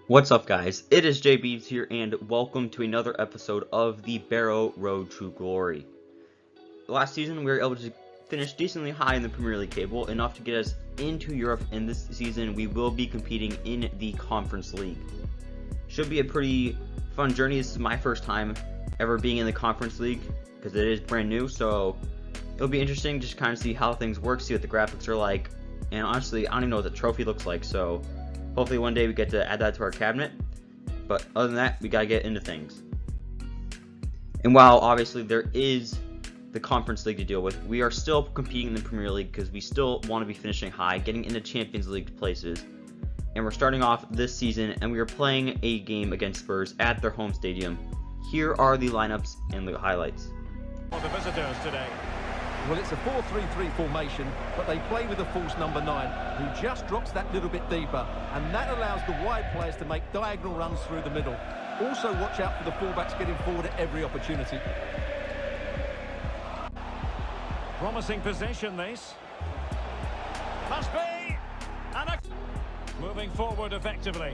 What's up, guys? It is JBeebs here, and welcome to another episode of the Barrow Road to Glory. Last season, we were able to finish decently high in the Premier League table, enough to get us into Europe, and this season we will be competing in the Conference League. Should be a pretty fun journey. This is my first time ever being in the Conference League, because it is brand new, so it'll be interesting just kind of see how things work, see what the graphics are like, and honestly, I don't even know what the trophy looks like, so hopefully one day we get to add that to our cabinet, but other than that, we gotta get into things. And while obviously there is the Conference League to deal with, we are still competing in the Premier League because we still want to be finishing high, getting into Champions League places. And we're starting off this season, and we are playing a game against Spurs at their home stadium. Here are the lineups and the highlights. For the visitors today. Well, it's a 4-3-3 formation, but they play with a false number 9, who just drops that little bit deeper, and that allows the wide players to make diagonal runs through the middle. Also, watch out for the fullbacks getting forward at every opportunity. Promising possession, this. Must be! And moving forward effectively.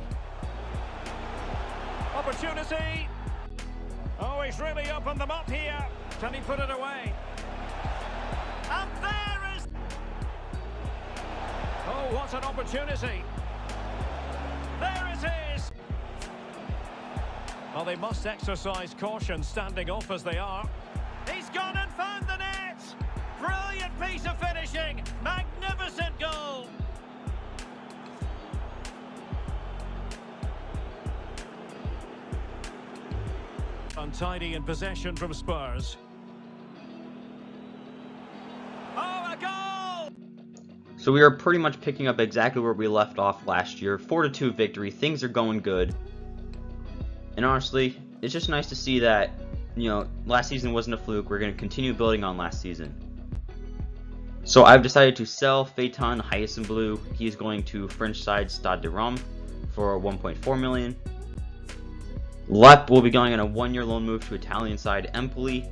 Opportunity! Oh, he's really opened them up here. Can he put it away? And there is... Oh, what an opportunity. There it is. Well, they must exercise caution standing off as they are. He's gone and found the net. Brilliant piece of finishing. Magnificent goal. Untidy in possession from Spurs. So we are pretty much picking up exactly where we left off last year. 4-2 victory. Things are going good. And honestly, it's just nice to see that, last season wasn't a fluke. We're going to continue building on last season. So I've decided to sell Phaeton Hyacinth Blue. He is going to French side Stade de Rome for 1.4 million. Lep will be going on a 1-year loan move to Italian side Empoli.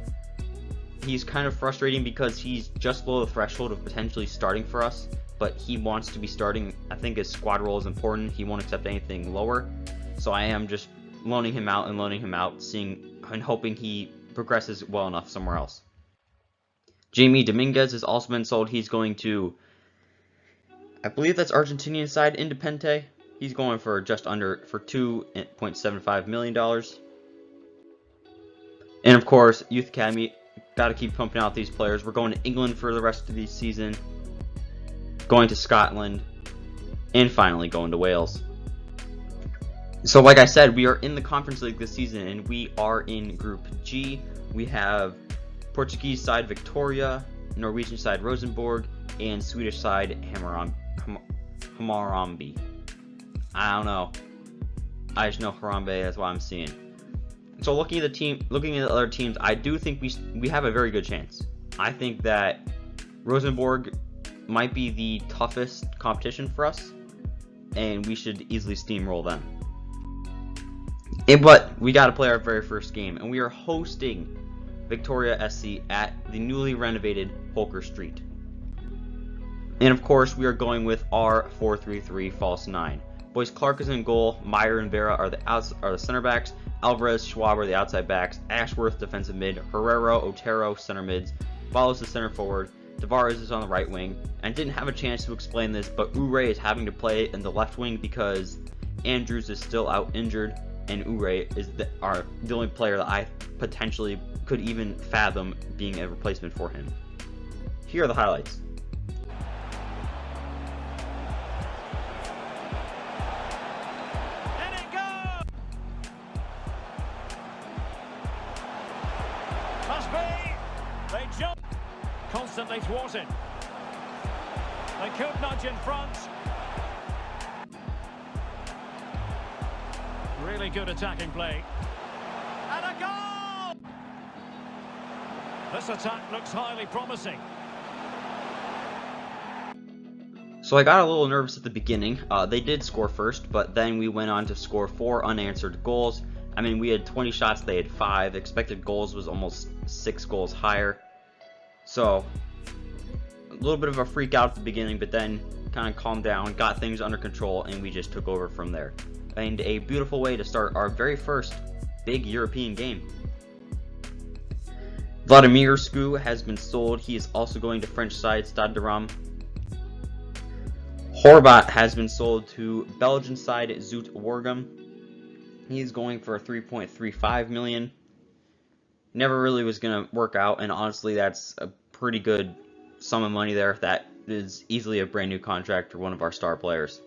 He's kind of frustrating because he's just below the threshold of potentially starting for us, but he wants to be starting. I think his squad role is important. He won't accept anything lower, so I am just loaning him out, seeing and hoping he progresses well enough somewhere else. Jamie Dominguez has also been sold. He's going to, I believe that's Argentinian side Independiente. He's going for just under $2.75 million. And of course, Youth Academy. Got to keep pumping out these players. We're going to England for the rest of the season, going to Scotland, and finally going to Wales. So like I said, we are in the Conference League this season, and we are in Group G. We have Portuguese side Victoria, Norwegian side Rosenborg, and Swedish side Hammaraby. I don't know. I just know Harambe, that's what I'm seeing. So looking at the other teams, I do think we have a very good chance. I think that Rosenborg might be the toughest competition for us, and we should easily steamroll them. But we got to play our very first game, and we are hosting Victoria SC at the newly renovated Holker Street. And of course, we are going with our 4-3-3 false 9. Boyce Clark is in goal. Meyer and Vera are the center backs. Alvarez, Schwab are the outside backs. Ashworth, defensive mid. Herrera, Otero, center mids. Follows the center forward. Tavares is on the right wing. And I didn't have a chance to explain this, but Ure is having to play in the left wing because Andrews is still out injured, and Ure is the only player that I potentially could even fathom being a replacement for him. Here are the highlights. Must be! They jump! Constantly thwarted. They could nudge in front. Really good attacking play. And a goal! This attack looks highly promising. So I got a little nervous at the beginning. They did score first, but then we went on to score 4 unanswered goals. I mean, we had 20 shots, they had 5. Expected goals was almost 6 goals higher. So, a little bit of a freak out at the beginning, but then kind of calmed down, got things under control, and we just took over from there. and a beautiful way to start our very first big European game. Vladimir Sku has been sold. He is also going to French side Stade de Reims. Horvat has been sold to Belgian side Zoet Waregem. He's going for $3.35 million. Never really was going to work out, and honestly, that's a pretty good sum of money there. That is easily a brand new contract for one of our star players.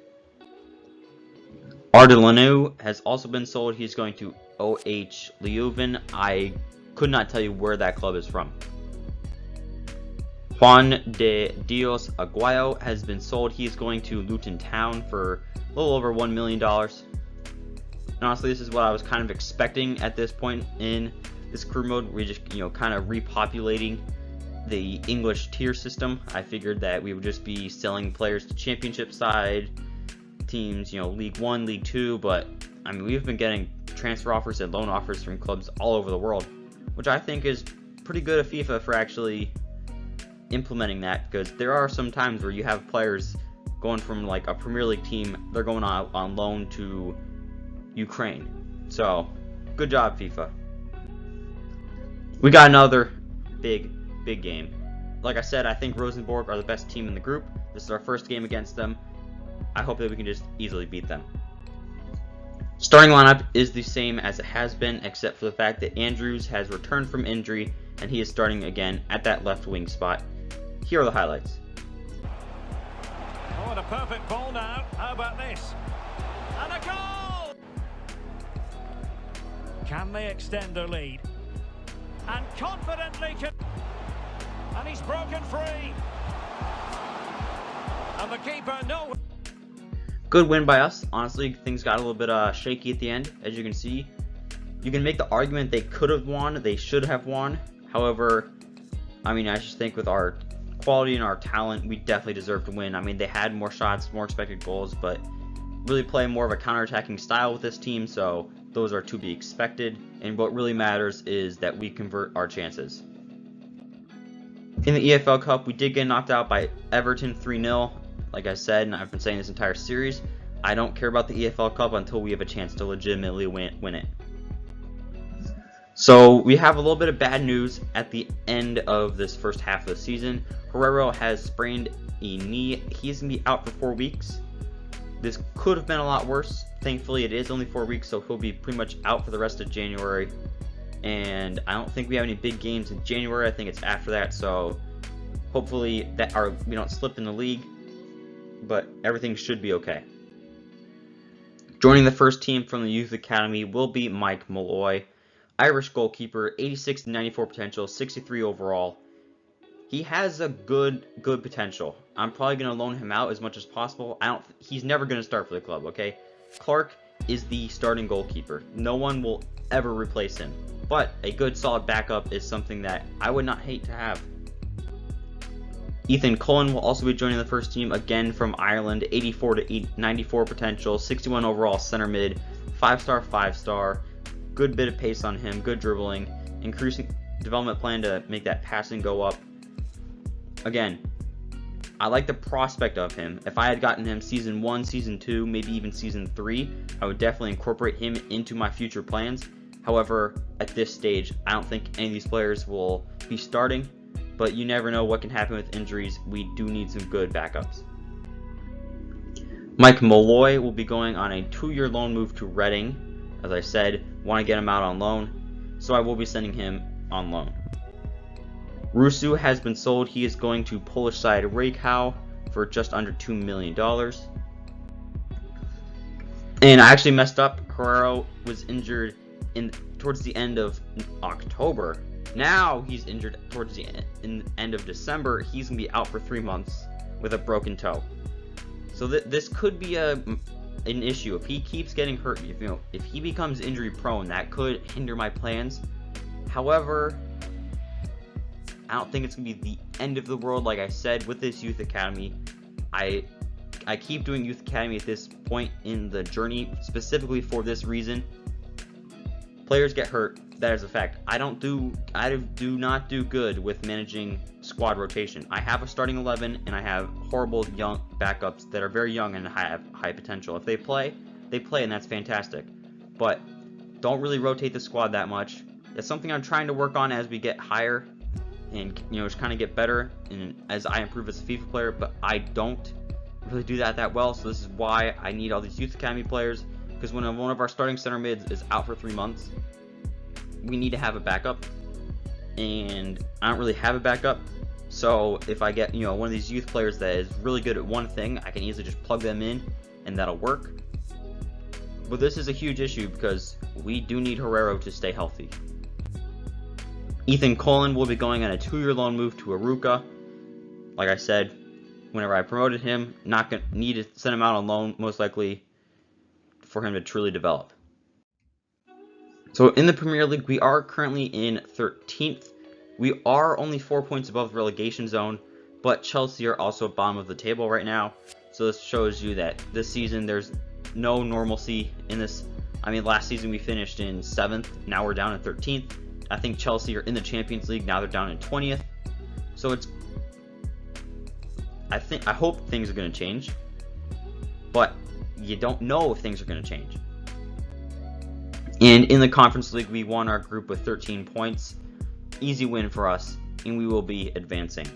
Ardelanu has also been sold. He's going to OH Leuven. I could not tell you where that club is from. Juan de Dios Aguayo has been sold. He's going to Luton Town for a little over $1 million. And honestly, this is what I was kind of expecting at this point in this career mode. We're just, kind of repopulating the English tier system. I figured that we would just be selling players to championship side teams, League 1, League 2, but I mean, we've been getting transfer offers and loan offers from clubs all over the world, which I think is pretty good of FIFA for actually implementing that, because there are some times where you have players going from like a Premier League team, they're going on loan to Ukraine. So, good job, FIFA. We got another big game. Like I said, I think Rosenborg are the best team in the group. This is our first game against them. I hope that we can just easily beat them. Starting lineup is the same as it has been, except for the fact that Andrews has returned from injury and he is starting again at that left wing spot. Here are the highlights. Oh, and a perfect ball now. How about this? And a goal! Can they extend their lead? And confidently can... And he's broken free. And the keeper, no... Good win by us. Honestly, things got a little bit shaky at the end, as you can see. You can make the argument they could have won, they should have won. However, I mean, I just think with our quality and our talent, we definitely deserve to win. I mean, they had more shots, more expected goals, but really play more of a counter-attacking style with this team, so those are to be expected. And what really matters is that we convert our chances. In the EFL Cup, we did get knocked out by Everton 3-0. Like I said, and I've been saying this entire series, I don't care about the EFL Cup until we have a chance to legitimately win it. So we have a little bit of bad news at the end of this first half of the season. Herrero has sprained a knee. He's going to be out for 4 weeks. This could have been a lot worse. Thankfully, it is only 4 weeks, so he'll be pretty much out for the rest of January. And I don't think we have any big games in January. I think it's after that, so hopefully we don't slip in the league. But everything should be okay. Joining the first team from the Youth Academy will be Mike Malloy, Irish goalkeeper, 86 to 94 potential, 63 overall. He has a good potential. I'm probably going to loan him out as much as possible. He's never going to start for the club, okay? Clark is the starting goalkeeper. No one will ever replace him. But a good solid backup is something that I would not hate to have. Ethan Cullen will also be joining the first team, again from Ireland, 84 to 94 potential, 61 overall center mid, 5-star, 5-star, good bit of pace on him, good dribbling, increasing development plan to make that passing go up. Again, I like the prospect of him. If I had gotten him season 1, season 2, maybe even season 3, I would definitely incorporate him into my future plans. However, at this stage, I don't think any of these players will be starting. But you never know what can happen with injuries. We do need some good backups. Mike Malloy will be going on a 2-year loan move to Reading. As I said, want to get him out on loan, so I will be sending him on loan. Rusu has been sold. He is going to Polish side Rakau for just under $2 million. And I actually messed up. Carrero was injured towards the end of October. Now he's injured towards the end of December. He's going to be out for 3 months with a broken toe. So this could be an issue. If he keeps getting hurt, if he becomes injury prone, that could hinder my plans. However, I don't think it's going to be the end of the world. Like I said, with this youth academy, I keep doing youth academy at this point in the journey specifically for this reason. Players get hurt. That is a fact. I do not do good with managing squad rotation. I have a starting 11 and I have horrible young backups that are very young and have high potential. If they play, they play, and that's fantastic. But don't really rotate the squad that much. It's something I'm trying to work on as we get higher and, just kind of get better and as I improve as a FIFA player, but I don't really do that well. So this is why I need all these youth academy players, because when one of our starting center mids is out for 3 months, we need to have a backup, and I don't really have a backup. So if I get one of these youth players that is really good at one thing, I can easily just plug them in and that'll work. But this is a huge issue because we do need Herrero to stay healthy. Ethan Cullen will be going on a 2-year loan move to Europa. Like I said, whenever I promoted him, not going to need to send him out on loan, most likely, for him to truly develop. So in the Premier League, we are currently in 13th. We are only 4 points above the relegation zone, but Chelsea are also bottom of the table right now. So this shows you that this season there's no normalcy in this. I mean, last season we finished in 7th, now we're down in 13th. I think Chelsea are in the Champions League, now they're down in 20th. So I hope things are going to change, but you don't know if things are going to change. And in the Conference League, we won our group with 13 points. Easy win for us, and we will be advancing.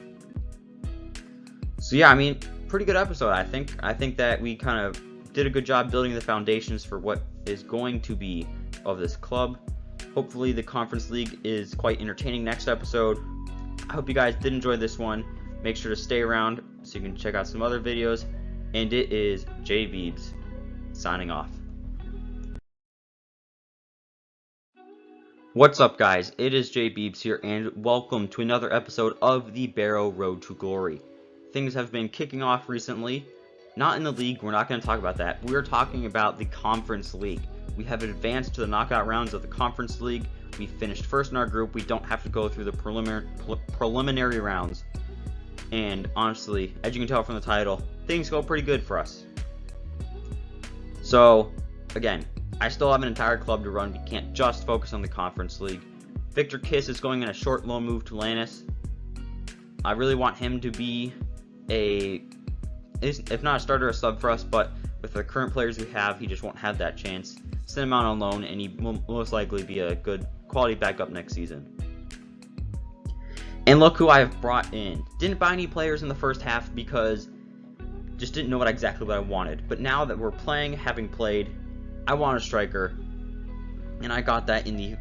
So yeah, I mean, pretty good episode, I think. I think that we kind of did a good job building the foundations for what is going to be of this club. Hopefully the Conference League is quite entertaining next episode. I hope you guys did enjoy this one. Make sure to stay around so you can check out some other videos. And it is J Beebs signing off. What's up, guys? It is J Beebs here, and welcome to another episode of the Barrow Road to Glory. Things have been kicking off recently. Not in the league, we're not going to talk about that. We're talking about the Conference League. We have advanced to the knockout rounds of the Conference League. We finished first in our group. We don't have to go through the preliminary rounds. And honestly, as you can tell from the title, things go pretty good for us. So, again, I still have an entire club to run. We can't just focus on the Conference League. Victor Kiss is going on a short loan move to Lannis. I really want him to be if not a starter, a sub for us, but with the current players we have, he just won't have that chance. Send him out on loan, and he will most likely be a good quality backup next season. And look who I have brought in. Didn't buy any players in the first half because just didn't know exactly what I wanted. But now that we're playing, having played, I want a striker, and I got that in the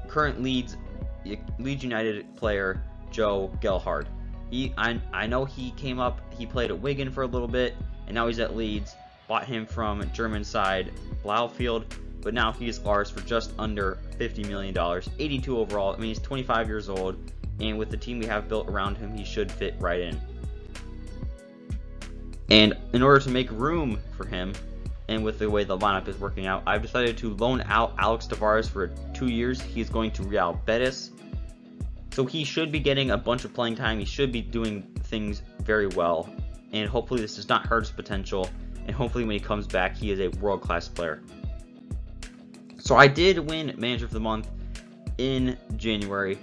current Leeds United player, Joe Gelhardt. I know he came up, he played at Wigan for a little bit, and now he's at Leeds. Bought him from German side Blaufield, but now he's ours for just under $50 million, 82 overall. I mean, he's 25 years old, and with the team we have built around him, he should fit right in. And in order to make room for him, and with the way the lineup is working out, I've decided to loan out Alex Tavares for 2 years. He's going to Real Betis. So he should be getting a bunch of playing time. He should be doing things very well. And hopefully this does not hurt his potential. And hopefully when he comes back, he is a world-class player. So I did win Manager of the Month in January,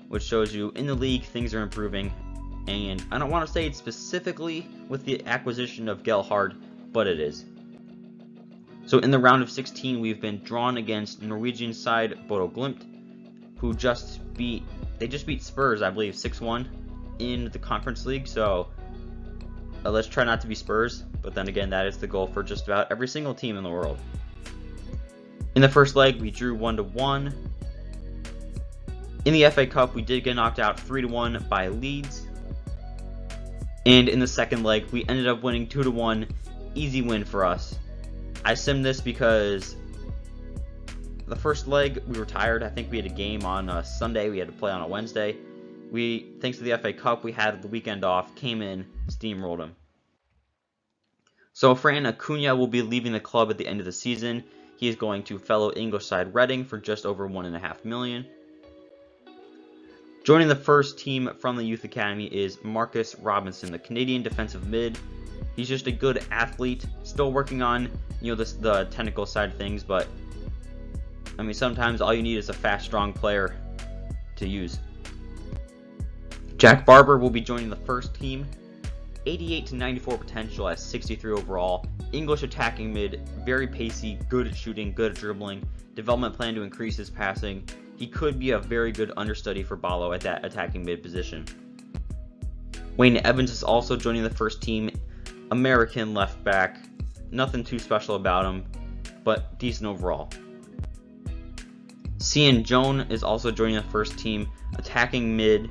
which shows you in the league things are improving. And I don't want to say it's specifically with the acquisition of Gelhardt, but it is. So in the round of 16, we've been drawn against Norwegian side Bodo Glimt, who just beat Spurs, I believe, 6-1 in the Conference League. So let's try not to be Spurs, but then again, that is the goal for just about every single team in the world. In the first leg, we drew 1-1. In the FA Cup, we did get knocked out 3-1 by Leeds. And in the second leg, we ended up winning 2-1. Easy win for us. I simmed this because the first leg we were tired. I think we had a game on a Sunday. We had to play on a Wednesday. Thanks to the FA Cup, we had the weekend off, came in, steamrolled him. So Fran Acuna will be leaving the club at the end of the season. He is going to fellow English side Reading for just over $1.5 million. Joining the first team from the Youth Academy is Marcus Robinson, the Canadian defensive mid. He's just a good athlete, still working on the technical side of things, but I mean, sometimes all you need is a fast, strong player to use. Jack Barber will be joining the first team. 88 to 94 potential at 63 overall. English attacking mid, very pacey, good at shooting, good at dribbling. Development plan to increase his passing. He could be a very good understudy for Barrow at that attacking mid position. Wayne Evans is also joining the first team. American left back. Nothing too special about him, but decent overall. Cian Joan is also joining the first team, attacking mid,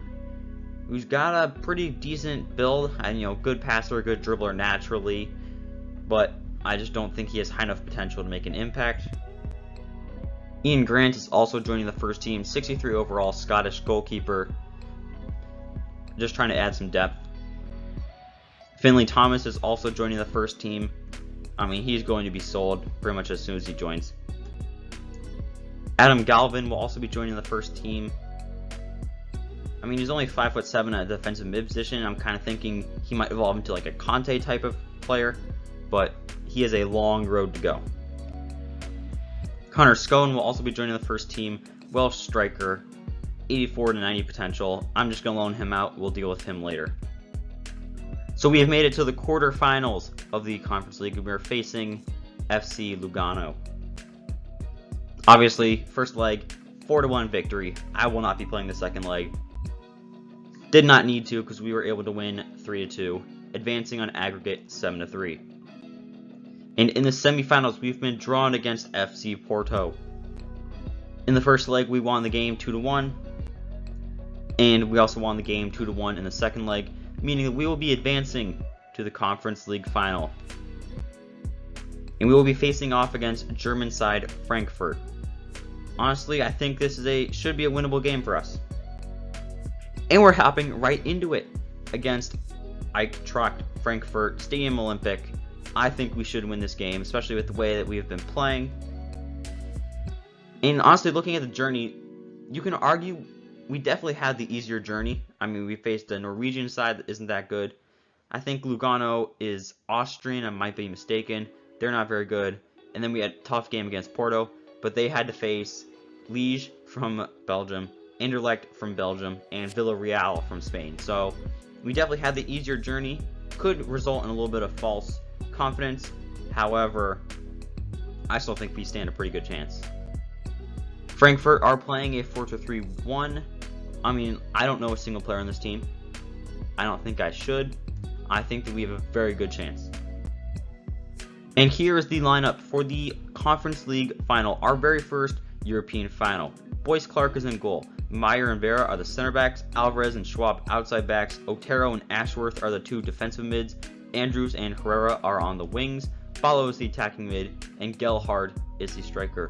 who's got a pretty decent build and good passer, good dribbler naturally, but I just don't think he has high enough potential to make an impact. Ian Grant is also joining the first team, 63 overall, Scottish goalkeeper, just trying to add some depth. Finley Thomas is also joining the first team. I mean, he's going to be sold pretty much as soon as he joins. Adam Galvin will also be joining the first team. I mean, he's only 5'7" at the defensive mid position. I'm kind of thinking he might evolve into like a Conte type of player, but he has a long road to go. Connor Scone will also be joining the first team. Welsh striker, 84 to 90 potential. I'm just going to loan him out. We'll deal with him later. So we have made it to the quarterfinals of the Conference League. We are facing FC Lugano. Obviously, first leg, 4-1 victory. I will not be playing the second leg. Did not need to because we were able to win 3-2, advancing on aggregate 7-3. And in the semifinals, we've been drawn against FC Porto. In the first leg, we won the game 2-1, and we also won the game 2-1 in the second leg, meaning that we will be advancing to the Conference League final. And we will be facing off against German side Frankfurt. Honestly, I think this should be a winnable game for us. And we're hopping right into it against Eintracht Frankfurt Stadium Olympic. I think we should win this game, especially with the way that we have been playing. And honestly, looking at the journey, you can argue we definitely had the easier journey. I mean, we faced a Norwegian side that isn't that good. I think Lugano is Austrian, I might be mistaken. They're not very good. And then we had a tough game against Porto, but they had to face Liège from Belgium, Anderlecht from Belgium, and Villarreal from Spain. So we definitely had the easier journey. Could result in a little bit of false confidence. However, I still think we stand a pretty good chance. Frankfurt are playing a 4-3-1. I mean, I don't know a single player on this team. I don't think I should. I think that we have a very good chance. And here is the lineup for the Conference League final, our very first European final. Boyce Clark is in goal. Meyer and Vera are the center backs. Alvarez and Schwab outside backs. Otero and Ashworth are the two defensive mids. Andrews and Herrera are on the wings. Barrow is the attacking mid, and Gelhard is the striker.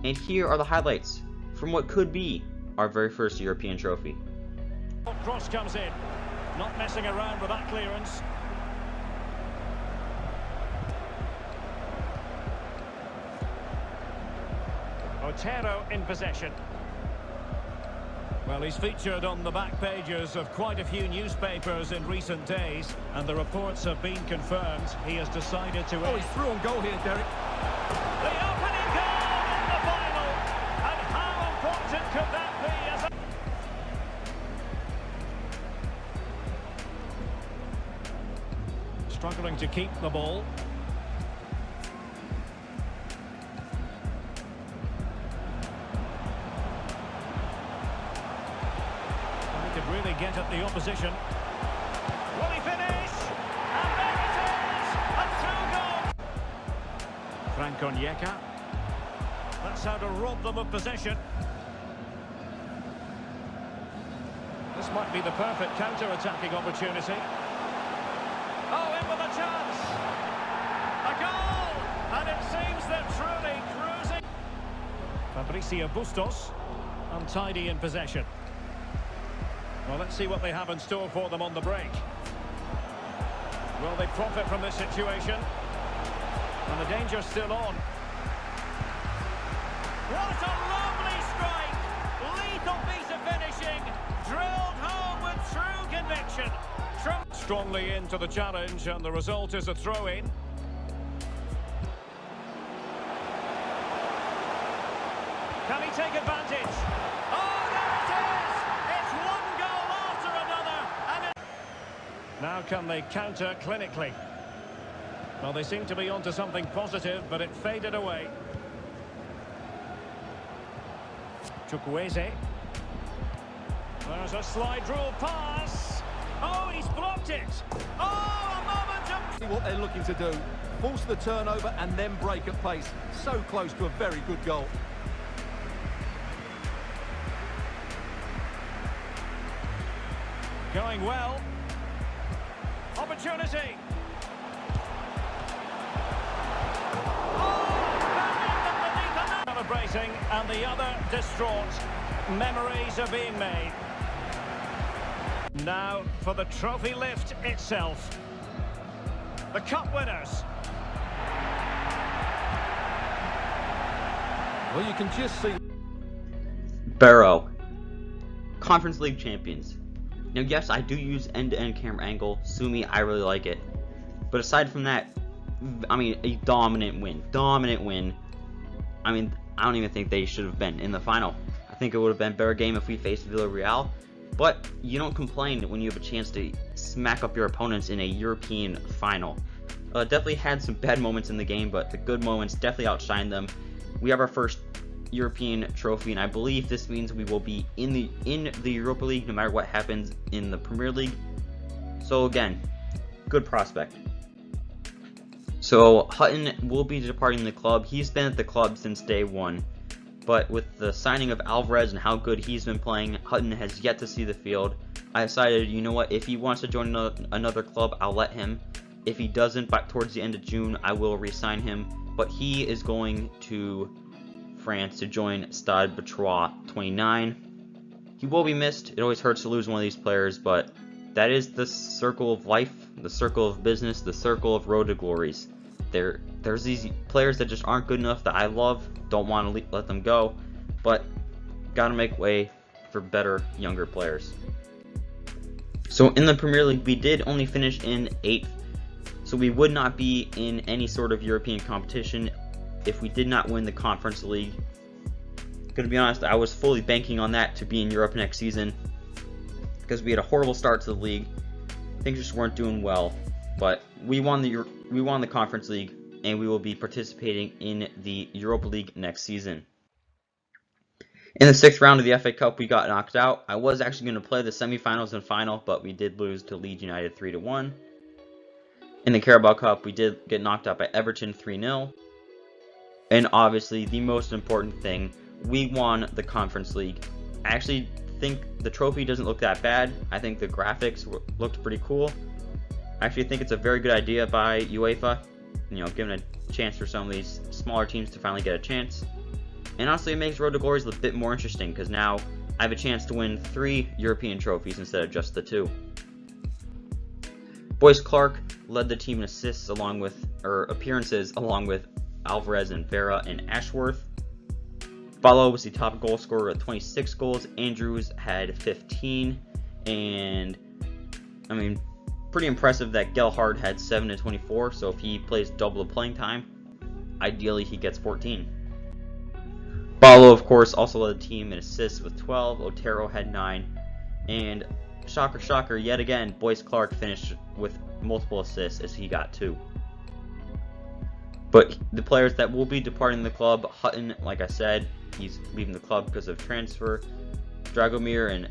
And here are the highlights from what could be our very first European trophy. Cross comes in, not messing around with that clearance. Otero in possession. Well, he's featured on the back pages of quite a few newspapers in recent days, and the reports have been confirmed. He has decided to... Oh, he's through on goal here, Derek. The opening goal in the final, and how important could that be as a... Struggling to keep the ball. Really get at the opposition. Will he finish? And there it is! A through goal! Frank Onyeka. That's how to rob them of possession. This might be the perfect counter-attacking opportunity. Oh, in with a chance! A goal! And it seems they're truly cruising. Fabricio Bustos, untidy in possession. Well, let's see what they have in store for them on the break. Will they profit from this situation? And the danger's still on. What a lovely strike! Lethal piece of finishing, drilled home with true conviction. Strongly into the challenge, and the result is a throw-in. Can he take advantage? Oh, there it is! It's one goal after another, and Now can they counter clinically? Well, they seem to be onto something positive, but it faded away. Chukwueze. There's a slide rule pass. Oh, he's blocked it. Oh, a moment of... What they're looking to do, force the turnover and then break at pace. So close to a very good goal. Going well. Opportunity. Oh, celebrating and the other distraught. Memories are being made. Now for the trophy lift itself. The cup winners. Well, you can just see... Barrow, Conference League champions. Now, yes, I do use end-to-end camera angle. Sue me, I really like it. But aside from that, I mean, a dominant win. Dominant win. I mean, I don't even think they should have been in the final. I think it would have been a better game if we faced Villarreal. But you don't complain when you have a chance to smack up your opponents in a European final. Definitely had some bad moments in the game, but the good moments definitely outshined them. We have our first European trophy, and I believe this means we will be in the Europa League no matter what happens in the Premier League. So again, good prospect. So Hutton will be departing the club. He's been at the club since day one, but with the signing of Alvarez and how good he's been playing, Hutton has yet to see the field. I decided, you know what, if he wants to join another club, I'll let him. If he doesn't, but towards the end of June, I will re-sign him. But he is going to France to join Stade Brestois 29. He will be missed. It always hurts to lose one of these players, but that is the circle of life, the circle of business, the circle of road to glories. There's these players that just aren't good enough that I love, don't want to let them go, but gotta make way for better, younger players. So in the Premier League, we did only finish in 8th, so we would not be in any sort of European competition if we did not win the Conference League. Gonna be honest, I was fully banking on that to be in Europe next season because we had a horrible start to the league. Things just weren't doing well, but we won the Conference League, and we will be participating in the Europa League next season. In the 6th round of the FA Cup, we got knocked out. I was actually going to play the semifinals and final, but we did lose to Leeds United 3-1. In the Carabao Cup, we did get knocked out by Everton 3-0. And obviously, the most important thing, we won the Conference League. I actually think the trophy doesn't look that bad. I think the graphics looked pretty cool. I actually think it's a very good idea by UEFA, giving a chance for some of these smaller teams to finally get a chance. And honestly, it makes Road to Glory a bit more interesting because now I have a chance to win 3 European trophies instead of just the 2. Boyce Clark led the team in assists appearances along with Alvarez and Vera and Ashworth. Barrow was the top goal scorer at 26 goals. Andrews had 15, and I mean, pretty impressive that Gelhardt had 7 and 24. So if he plays double the playing time, ideally he gets 14. Barrow, of course, also led the team in assists with 12. Otero had 9, and shocker, yet again, Boyce Clark finished with multiple assists as he got 2. But the players that will be departing the club, Hutton, like I said, he's leaving the club because of transfer. Dragomir and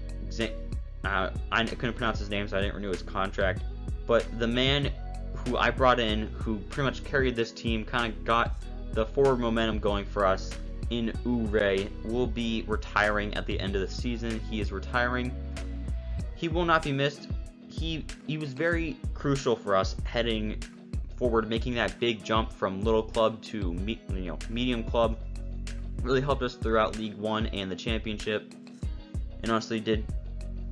I couldn't pronounce his name, so I didn't renew his contract. But the man who I brought in, who pretty much carried this team, kind of got the forward momentum going for us in Ure, will be retiring at the end of the season. He is retiring. He will not be missed. He was very crucial for us heading forward, making that big jump from little club to medium club. Really helped us throughout League One and the Championship, and honestly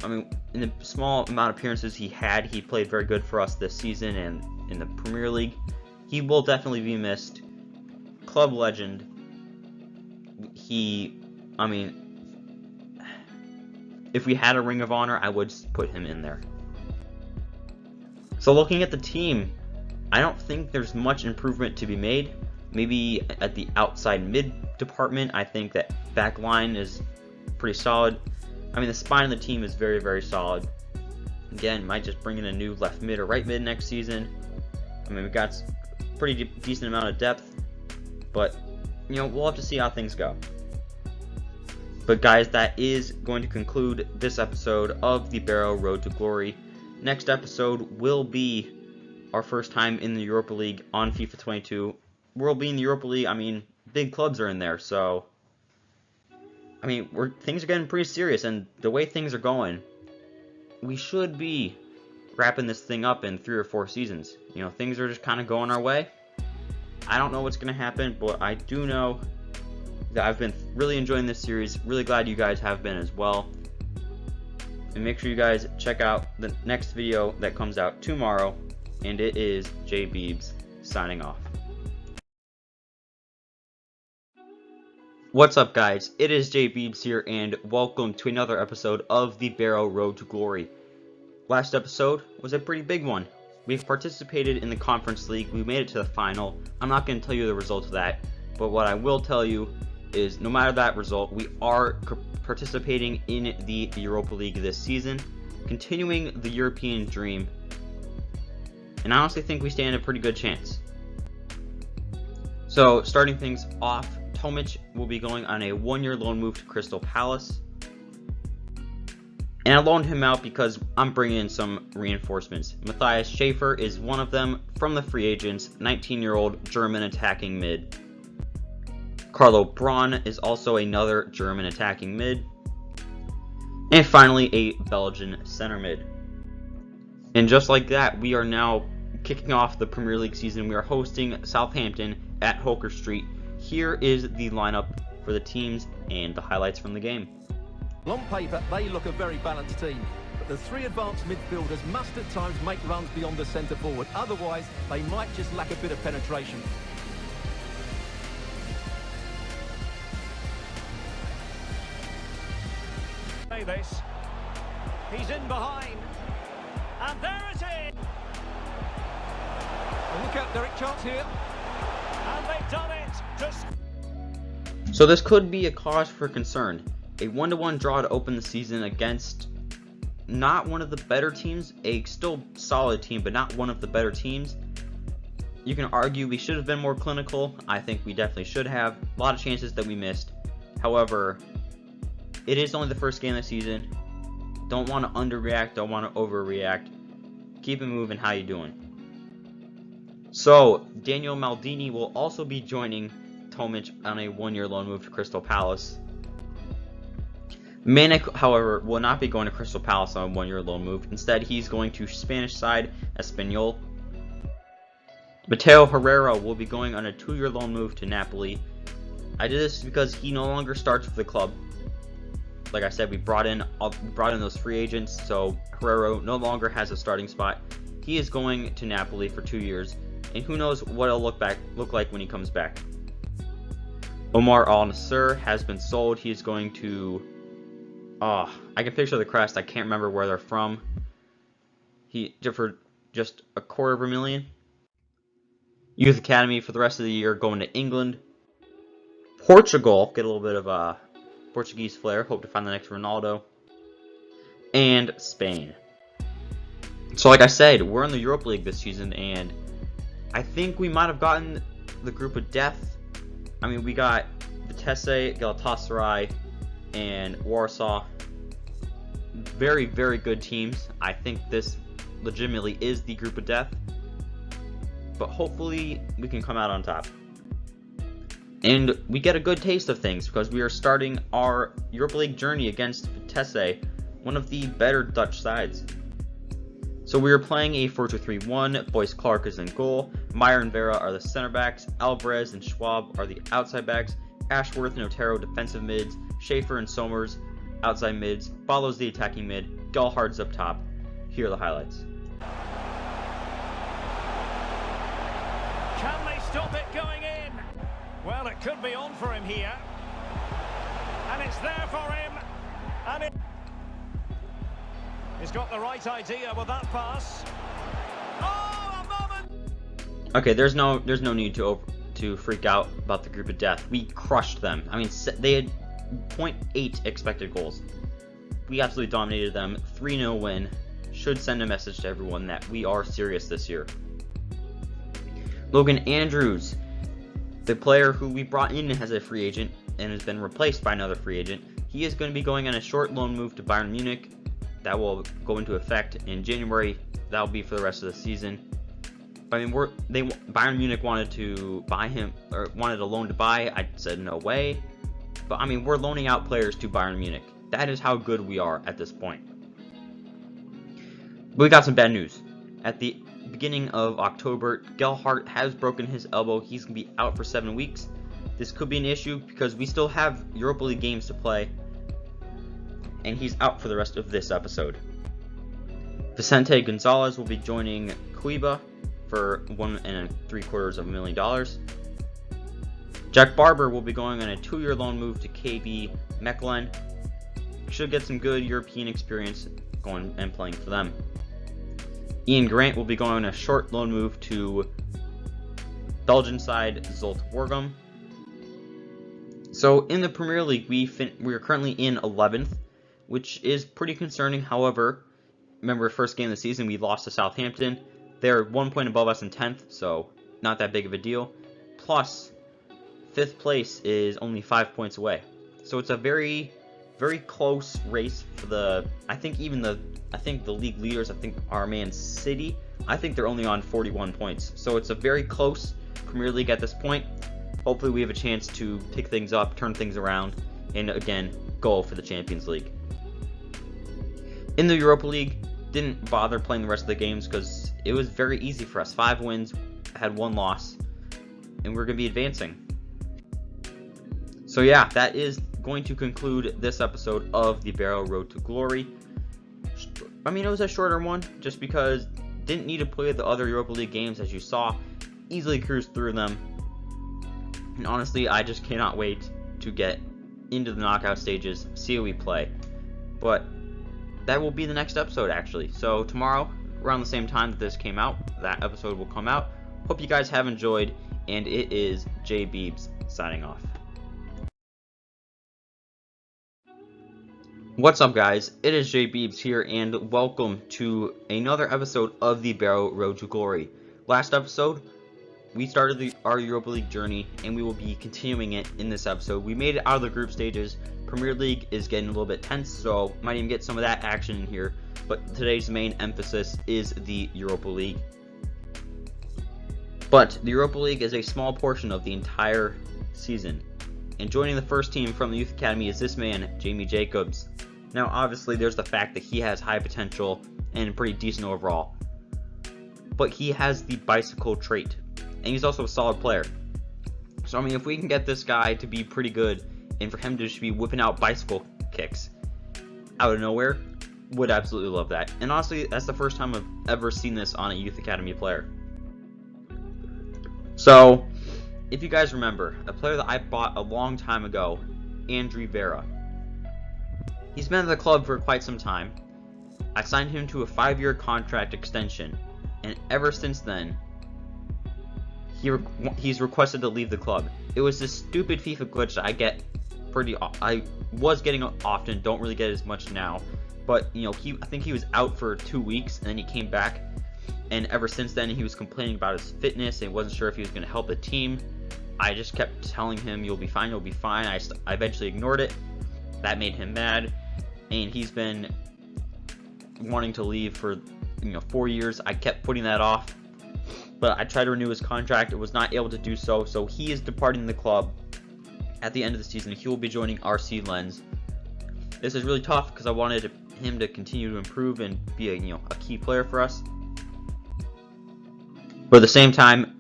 in the small amount of appearances he played very good for us this season and in the Premier League. He will definitely be missed. Club legend. If we had a Ring of Honor, I would put him in there. So looking at the team, I don't think there's much improvement to be made. Maybe at the outside mid department, I think that back line is pretty solid. The spine of the team is very, very solid. Again, might just bring in a new left mid or right mid next season. I mean, we've got pretty decent amount of depth, but we'll have to see how things go. But guys, that is going to conclude this episode of the Barrow Road to Glory. Next episode will be our first time in the Europa League on FIFA 22. We'll be in the Europa League. I mean, big clubs are in there, so I mean, things are getting pretty serious, and the way things are going, we should be wrapping this thing up in 3 or 4 seasons. Things are just kind of going our way. I don't know what's going to happen, but I do know that I've been really enjoying this series. Really glad you guys have been as well. And make sure you guys check out the next video that comes out tomorrow, and it is J Beebs signing off. What's up, guys? It is J Beebs here, and welcome to another episode of the Barrow Road to Glory. Last episode was a pretty big one. We've participated in the Conference League. We made it to the final. I'm not going to tell you the results of that, but what I will tell you is no matter that result, we are participating in the Europa League this season, continuing the European dream, and I honestly think we stand a pretty good chance. So, starting things off, Tomic will be going on a 1-year loan move to Crystal Palace. And I loaned him out because I'm bringing in some reinforcements. Matthias Schäfer is one of them from the free agents, 19-year-old German attacking mid. Carlo Braun is also another German attacking mid. And finally, a Belgian center mid. And just like that, we are now kicking off the Premier League season. We are hosting Southampton at Holker Street. Here is the lineup for the teams and the highlights from the game. On paper, they look a very balanced team, but the 3 advanced midfielders must at times make runs beyond the centre forward. Otherwise, they might just lack a bit of penetration. This. He's in behind. And there it is! And look out, Derek, chance here. And they've done it! So this could be a cause for concern. A 1-1 draw to open the season against not one of the better teams, a still solid team, but not one of the better teams. You can argue we should have been more clinical. I think we definitely should have. A lot of chances that we missed. However, it is only the first game of the season. Don't want to underreact, don't want to overreact. Keep it moving. How you doing? So, Daniel Maldini will also be joining Tomic on a 1-year loan move to Crystal Palace. Manek, however, will not be going to Crystal Palace on a 1-year loan move. Instead, he's going to Spanish side Espanyol. Mateo Herrera will be going on a 2-year loan move to Napoli. I did this because he no longer starts for the club. Like I said, we brought in those free agents, so Herrera no longer has a starting spot. He is going to Napoli for 2 years, and who knows what it'll look like when he comes back. Omar Al Nassr has been sold. He is going to I can picture the crest. I can't remember where they're from. For just $250,000. Youth Academy for the rest of the year, going to England. Portugal, get a little bit of Portuguese flair. Hope to find the next Ronaldo. And Spain. So like I said, we're in the Europa League this season, and I think we might have gotten the group of death. I mean, we got Vitesse, Galatasaray, and Warsaw. Very, very good teams. I think this legitimately is the group of death. But hopefully we can come out on top. And we get a good taste of things because we are starting our Europa League journey against Vitesse, one of the better Dutch sides. So we are playing a 4-2-3-1. Boyce Clark is in goal. Meyer and Vera are the center backs. Alvarez and Schwab are the outside backs. Ashworth and Otero defensive mids. Schäfer and Somers outside mids. Follows the attacking mid. Gelhardt's up top. Here are the highlights. Can they stop it going in? Well, it could be on for him here. And it's there for him. And he's got the right idea with that pass. Oh, a moment! Okay, there's no need to freak out about the group of death. We crushed them. I mean, they had 0.8 expected goals. We absolutely dominated them. 3-0 win. should send a message to everyone that we are serious this year. Logan Andrews, the player who we brought in as a free agent and has been replaced by another free agent, he is going to be going on a short loan move to Bayern Munich. That will go into effect in January. That will be for the rest of the season. I mean, Bayern Munich wanted to buy him, or wanted a loan to buy. I said no way. But I mean, we're loaning out players to Bayern Munich. That is how good we are at this point. But we got some bad news. At the beginning of October, Gelhardt has broken his elbow. He's going to be out for 7 weeks. This could be an issue because we still have Europa League games to play. And he's out for the rest of this episode. Vicente Gonzalez will be joining Cuiba for $1.75 million. Jack Barber will be going on a 2-year loan move to KB Mechelen. Should get some good European experience going and playing for them. Ian Grant will be going on a short loan move to Belgian side Zulte Waregem. So in the Premier League, we are currently in 11th, which is pretty concerning. However, remember first game of the season we lost to Southampton. They're 1 point above us in 10th, so not that big of a deal. Plus, 5th place is only 5 points away. So it's a very, very close race for the. I think the league leaders. I think our Man City. I think they're only on 41 points. So it's a very close Premier League at this point. Hopefully, we have a chance to pick things up, turn things around, and again go for the Champions League. In the Europa League, didn't bother playing the rest of the games because it was very easy for us. 5 wins, had 1 loss, and we're going to be advancing. So yeah, that is going to conclude this episode of the Barrow Road to Glory. I mean, it was a shorter one, just because didn't need to play the other Europa League games, as you saw. Easily cruised through them. And honestly, I just cannot wait to get into the knockout stages, see how we play. But that will be the next episode, actually. So tomorrow, around the same time that this came out, that episode will come out. Hope you guys have enjoyed, and it is J Beebs signing off. What's up, guys? It is J Beebs here, and welcome to another episode of the Barrow Road to Glory. Last episode, we started our Europa League journey, and we will be continuing it in this episode. We made it out of the group stages. Premier League is getting a little bit tense, so might even get some of that action in here. But today's main emphasis is the Europa League. But the Europa League is a small portion of the entire season. And joining the first team from the Youth Academy is this man, Jamie Jacobs. Now, obviously, there's the fact that he has high potential and pretty decent overall. But he has the bicycle trait. And he's also a solid player. So, I mean, if we can get this guy to be pretty good, and for him to just be whipping out bicycle kicks out of nowhere, would absolutely love that. And honestly, that's the first time I've ever seen this on a Youth Academy player. So, if you guys remember, a player that I bought a long time ago, Vera. He's been at the club for quite some time. I signed him to a 5-year contract extension, and ever since then, he's requested to leave the club. It was this stupid FIFA glitch that I was getting often, don't really get as much now. But, you know, I think he was out for 2 weeks, and then he came back. And ever since then, he was complaining about his fitness and wasn't sure if he was going to help the team. I just kept telling him, you'll be fine, you'll be fine. I eventually ignored it. That made him mad. And he's been wanting to leave for 4 years. I kept putting that off. But I tried to renew his contract. I was not able to do so. So he is departing the club at the end of the season. He will be joining RC Lens. This is really tough because I wanted him to continue to improve and be a key player for us. But at the same time,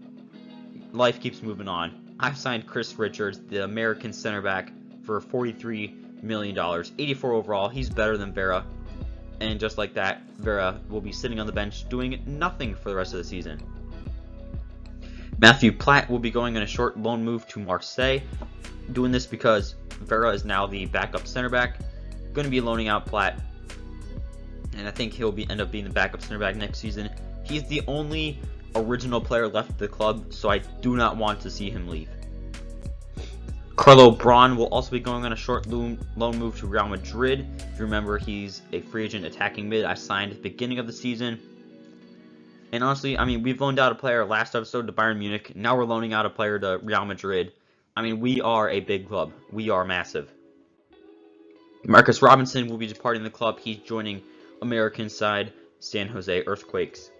life keeps moving on. I've signed Chris Richards, the American center back, for $43 million, 84 overall. He's better than Vera. And just like that, Vera will be sitting on the bench doing nothing for the rest of the season. Matthew Platt will be going on a short loan move to Marseilles. Doing this because Vera is now the backup center back. Going to be loaning out Platt. And I think he'll end up being the backup center back next season. He's the only original player left at the club, so I do not want to see him leave. Carlo Braun will also be going on a short loan move to Real Madrid. If you remember, he's a free agent attacking mid I signed at the beginning of the season. And honestly, I mean, we've loaned out a player last episode to Bayern Munich. Now we're loaning out a player to Real Madrid. I mean, we are a big club. We are massive. Marcus Robinson will be departing the club. He's joining American side San Jose Earthquakes.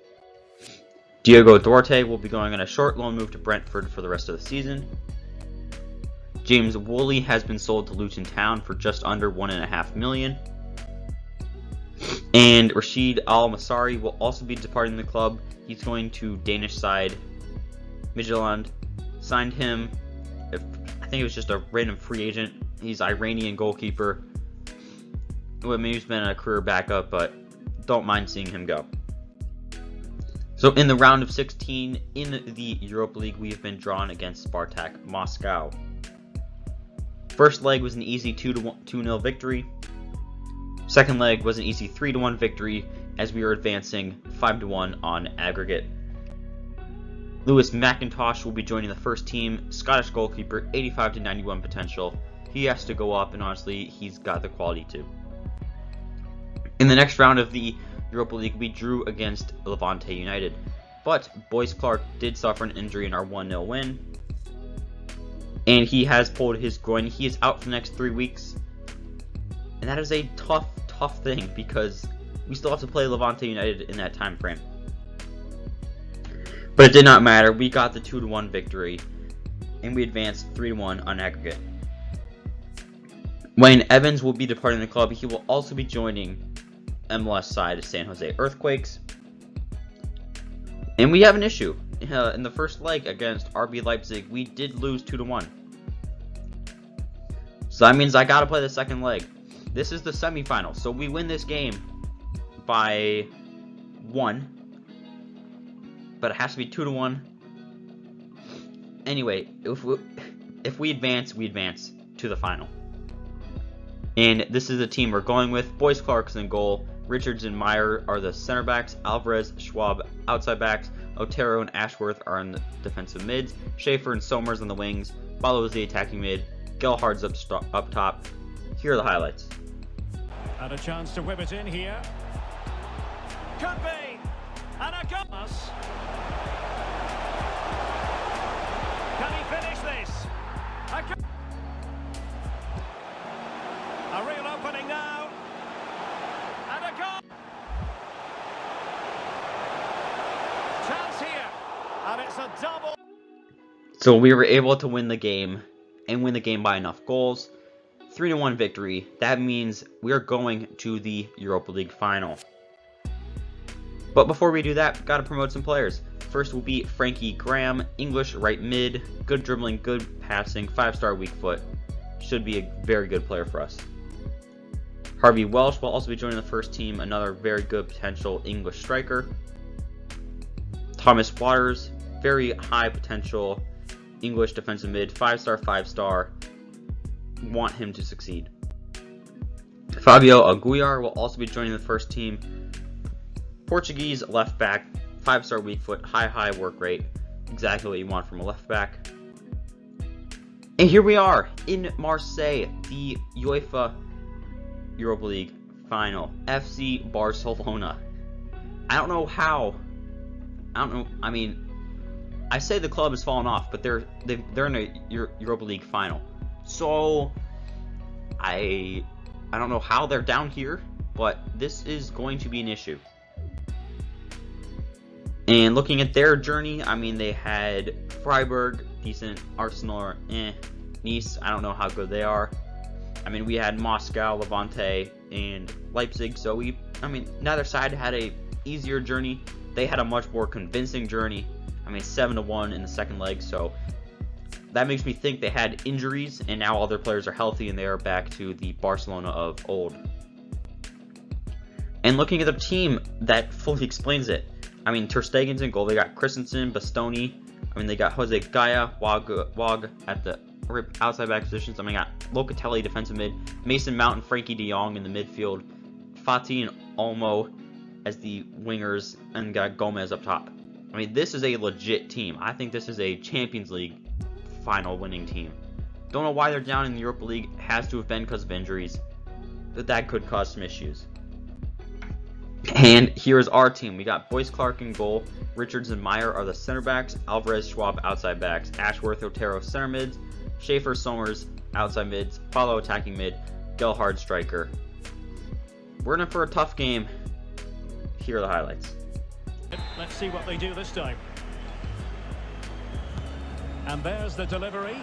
Diego Duarte will be going on a short loan move to Brentford for the rest of the season. James Woolley has been sold to Luton Town for just under $1.5 million. And Rashid Al-Masari will also be departing the club. He's going to Danish side Midtjylland. Signed him, I think it was just a random free agent. He's Iranian goalkeeper. Well, maybe he's been a career backup, but don't mind seeing him go. So in the round of 16 in the Europa League, we have been drawn against Spartak Moscow. First leg was an easy 2-0 victory. Second leg was an easy 3-1 victory as we were advancing 5-1 on aggregate. Lewis McIntosh will be joining the first team. Scottish goalkeeper, 85 to 91 potential. He has to go up, and honestly, he's got the quality to. In the next round of the Europa League, we drew against Levante United, but Boyce Clark did suffer an injury in our 1-0 win, and he has pulled his groin. He is out for the next 3 weeks, and that is a tough thing because we still have to play Levante United in that time frame. But it did not matter. We got the 2-1 victory, and we advanced 3-1 on aggregate. Wayne Evans will be departing the club. He will also be joining MLS side San Jose Earthquakes. And we have an issue. In the first leg against RB Leipzig, we did lose 2-1. So that means I gotta play the second leg. This is the semifinal, so we win this game by 1. But it has to be 2-1. Anyway, if we advance, we advance to the final. And this is the team we're going with. Boyce Clark's in goal. Richards and Meyer are the center backs. Alvarez, Schwab, outside backs. Otero and Ashworth are in the defensive mids. Schaefer and Somers on the wings. Follows the attacking mid. Gelhard's up top. Here are the highlights. And a chance to whip it in here. Could be. And a goal. Can he finish this? A real opening now. And a goal. Chance here. And it's a double. So we were able to win the game, and win the game by enough goals. 3-1 victory. That means we are going to the Europa League final. But before we do that, gotta promote some players. First will be Frankie Graham, English right mid, good dribbling, good passing, 5-star weak foot. Should be a very good player for us. Harvey Welsh will also be joining the first team, another very good potential English striker. Thomas Waters, very high potential English defensive mid, 5-star, 5-star. Want him to succeed. Fabio Aguiar will also be joining the first team. Portuguese left back, 5-star weak foot, high work rate. Exactly what you want from a left back. And here we are in Marseille, the UEFA Europa League final. FC Barcelona. I don't know how. I mean, I say the club has fallen off, but they're in a Europa League final. So I don't know how they're down here, but this is going to be an issue. And looking at their journey, I mean, they had Freiburg, decent, Arsenal, Nice, I don't know how good they are. I mean, we had Moscow, Levante, and Leipzig, so neither side had a easier journey. They had a much more convincing journey. I mean, 7-1 in the second leg, so that makes me think they had injuries, and now all their players are healthy, and they are back to the Barcelona of old. And looking at the team, that fully explains it. I mean, Ter Stegen's in goal. They got Christensen, Bastoni. I mean, they got Jose Gaia, Wag at the outside back positions. I mean, got Locatelli defensive mid, Mason Mount and Frankie de Jong in the midfield, Fati and Olmo as the wingers, and got Gomez up top. I mean, this is a legit team. I think this is a Champions League final winning team. Don't know why they're down in the Europa League. It has to have been because of injuries, but that could cause some issues. And here is our team. We got Boyce Clark in goal. Richards and Meyer are the center backs. Alvarez, Schwab outside backs. Ashworth, Otero center mids. Schaefer, Somers outside mids. Paulo attacking mid. Gelhard striker. We're in it for a tough game. Here are the highlights. Let's see what they do this time. And there's the delivery.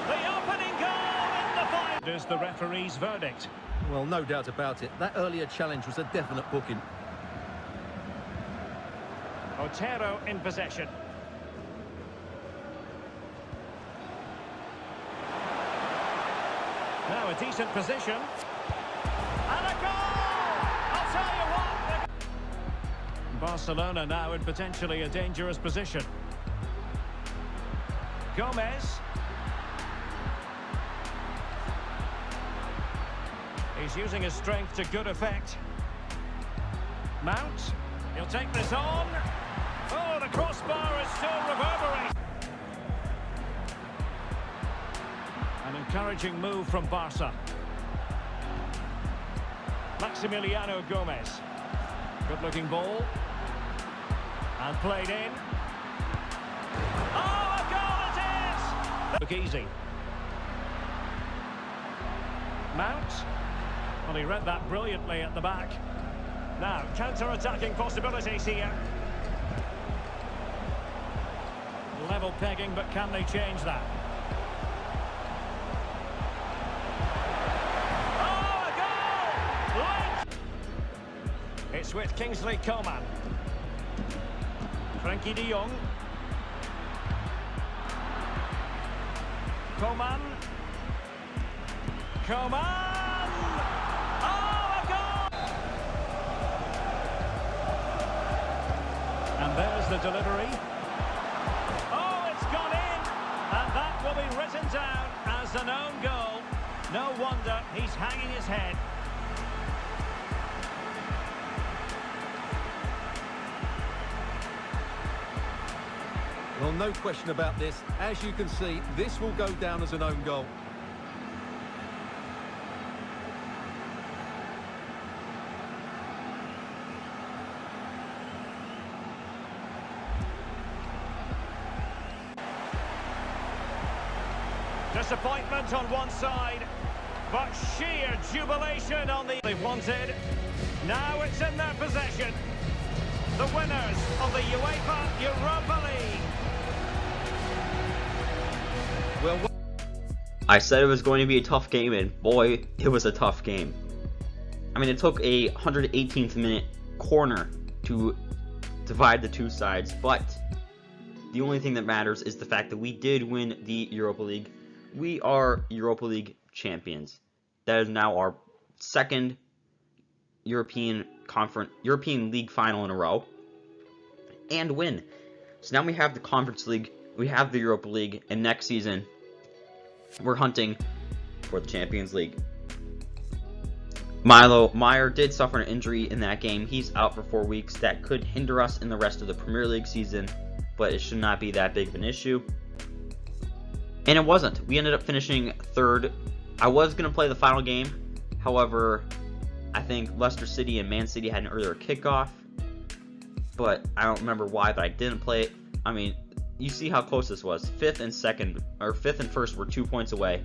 The opening goal in the final. Is the referee's verdict. Well, no doubt about it. That earlier challenge was a definite booking. Otero in possession. Now a decent position. And a goal! I'll tell you what. Barcelona now in potentially a dangerous position. Gomez. He's using his strength to good effect. Mount. He'll take this on. Oh, the crossbar is still reverberating. An encouraging move from Barca. Maximiliano Gomez. Good-looking ball. And played in. Oh, a goal it is! Look easy. Mount. Well, he read that brilliantly at the back. Now, counter-attacking possibilities here. Level pegging, but can they change that? Oh, a goal! Late! It's with Kingsley Coman. Frankie de Jong. Coman. Coman! Oh, a goal! And there's the delivery. Oh, it's gone in! And that will be written down as an own goal. No wonder he's hanging his head. Well, no question about this. As you can see, this will go down as an own goal. Disappointment on one side, but sheer jubilation on the... They wanted. Now it's in their possession. The winners of the UEFA Europa League. Well, I said it was going to be a tough game, and boy, it was a tough game. I mean, it took a 118th minute corner to divide the two sides, but the only thing that matters is the fact that we did win the Europa League. We are Europa League champions. That is now our second European League final in a row, and win. So now we have the Conference League, we have the Europa League, and next season we're hunting for the Champions League. Meyer did suffer an injury in that game. He's out for 4 weeks. That could hinder us in the rest of the Premier League season, but it should not be that big of an issue. And it wasn't. We ended up finishing third. I was going to play the final game. However, I think Leicester City and Man City had an earlier kickoff, but I don't remember why, but I didn't play it. I mean, you see how close this was. Fifth and first were 2 points away,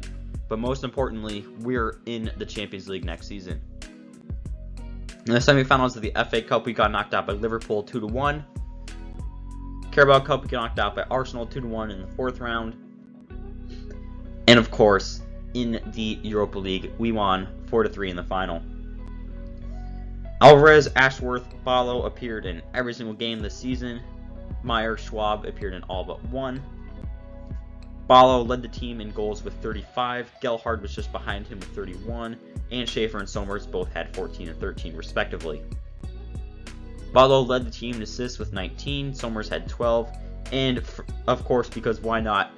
but most importantly, we're in the Champions League next season. In the semifinals of the FA Cup, we got knocked out by Liverpool 2-1. Carabao Cup, we got knocked out by Arsenal 2-1 in the fourth round. And of course, in the Europa League, we won 4-3 in the final. Alvarez, Ashworth, Paulo appeared in every single game this season. Meyer, Schwab appeared in all but one. Paulo led the team in goals with 35. Gelhard was just behind him with 31. And Schaefer and Somers both had 14 and 13 respectively. Paulo led the team in assists with 19. Somers had 12. And of course, because why not,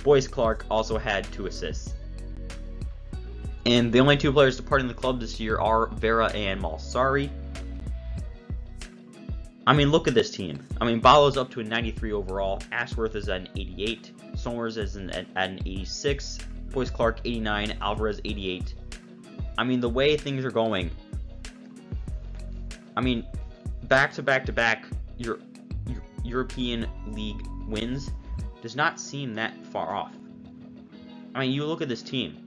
Boyce Clark also had 2 assists. And the only 2 players departing the club this year are Vera and Marseilles. I mean, look at this team. I mean, Barrow's up to a 93 overall. Ashworth is at an 88. Somers is at an 86. Boyce Clark 89, Alvarez 88. I mean, the way things are going, I mean, back to back your European League wins does not seem that far off. I mean, you look at this team.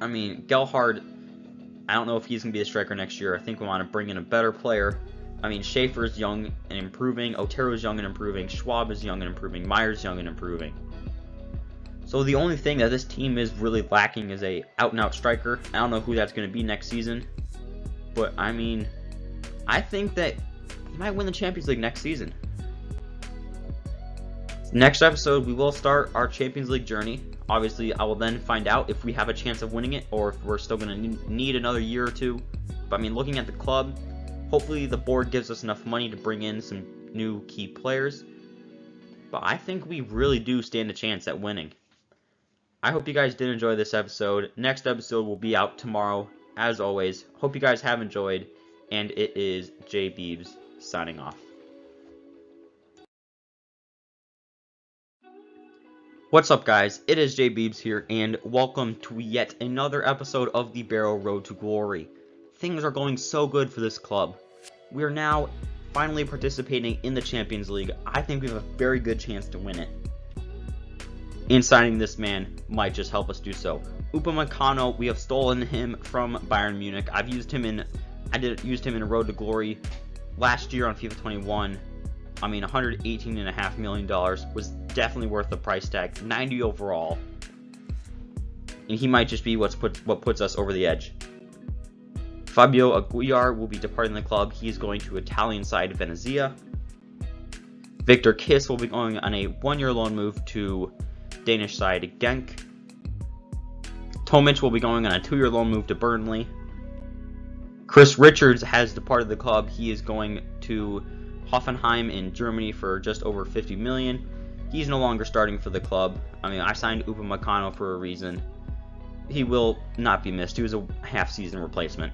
I mean, Gelhardt, I don't know if he's going to be a striker next year. I think we want to bring in a better player. I mean, Schaefer's young and improving. Otero's young and improving. Schwab is young and improving. Meyer's young and improving. So the only thing that this team is really lacking is a out-and-out striker. I don't know who that's going to be next season. But, I mean, I think that he might win the Champions League next season. Next episode, we will start our Champions League journey. Obviously, I will then find out if we have a chance of winning it or if we're still going to need another year or two. But I mean, looking at the club, hopefully the board gives us enough money to bring in some new key players. But I think we really do stand a chance at winning. I hope you guys did enjoy this episode. Next episode will be out tomorrow, as always. Hope you guys have enjoyed. And it is J Beebs signing off. What's up, guys? It is J Beebs here, and welcome to yet another episode of the Barrow Road to Glory. Things are going so good for this club. We are now finally participating in the Champions League. I think we have a very good chance to win it. And signing this man might just help us do so. Upamecano, we have stolen him from Bayern Munich. I used him in a Road to Glory last year on FIFA 21. I mean, $118.5 million was definitely worth the price tag. 90 overall, and he might just be what puts us over the edge. Fabio Aguiar will be departing the club. He's going to Italian side Venezia. Victor Kiss will be going on a 1-year loan move to Danish side Genk. Tomic will be going on a 2-year loan move to Burnley. Chris Richards has departed the club. He is going to Hoffenheim in Germany for just over $50 million. He's no longer starting for the club. I mean, I signed Upamecano for a reason. He will not be missed. He was a half-season replacement.